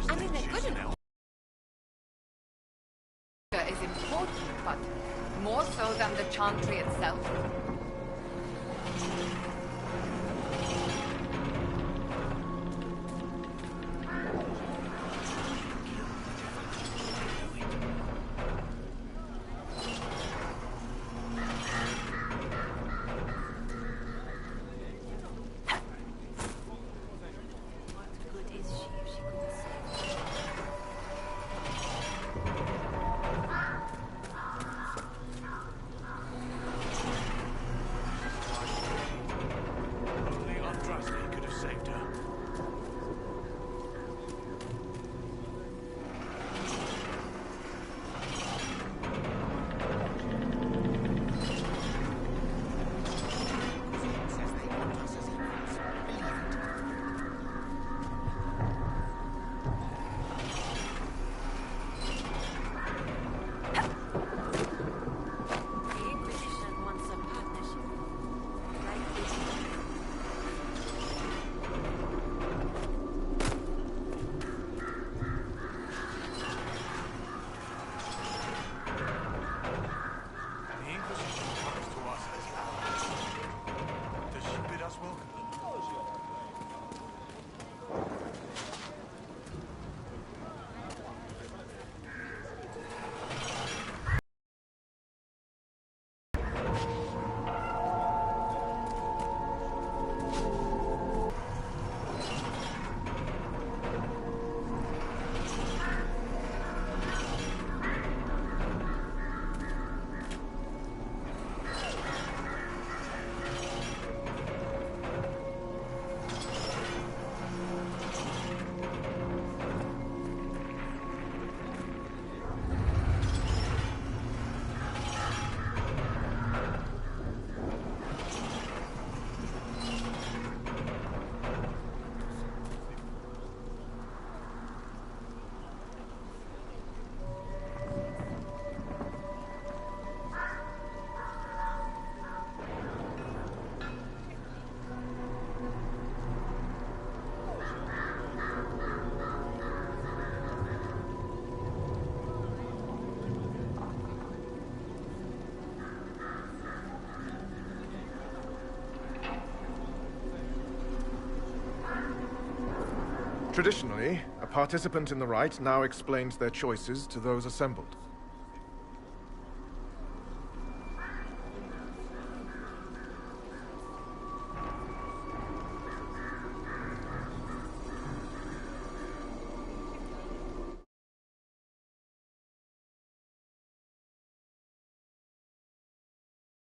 I mean, they're good enough. Is important, but more so than the Chantry itself. Traditionally, a participant in the rite now explains their choices to those assembled.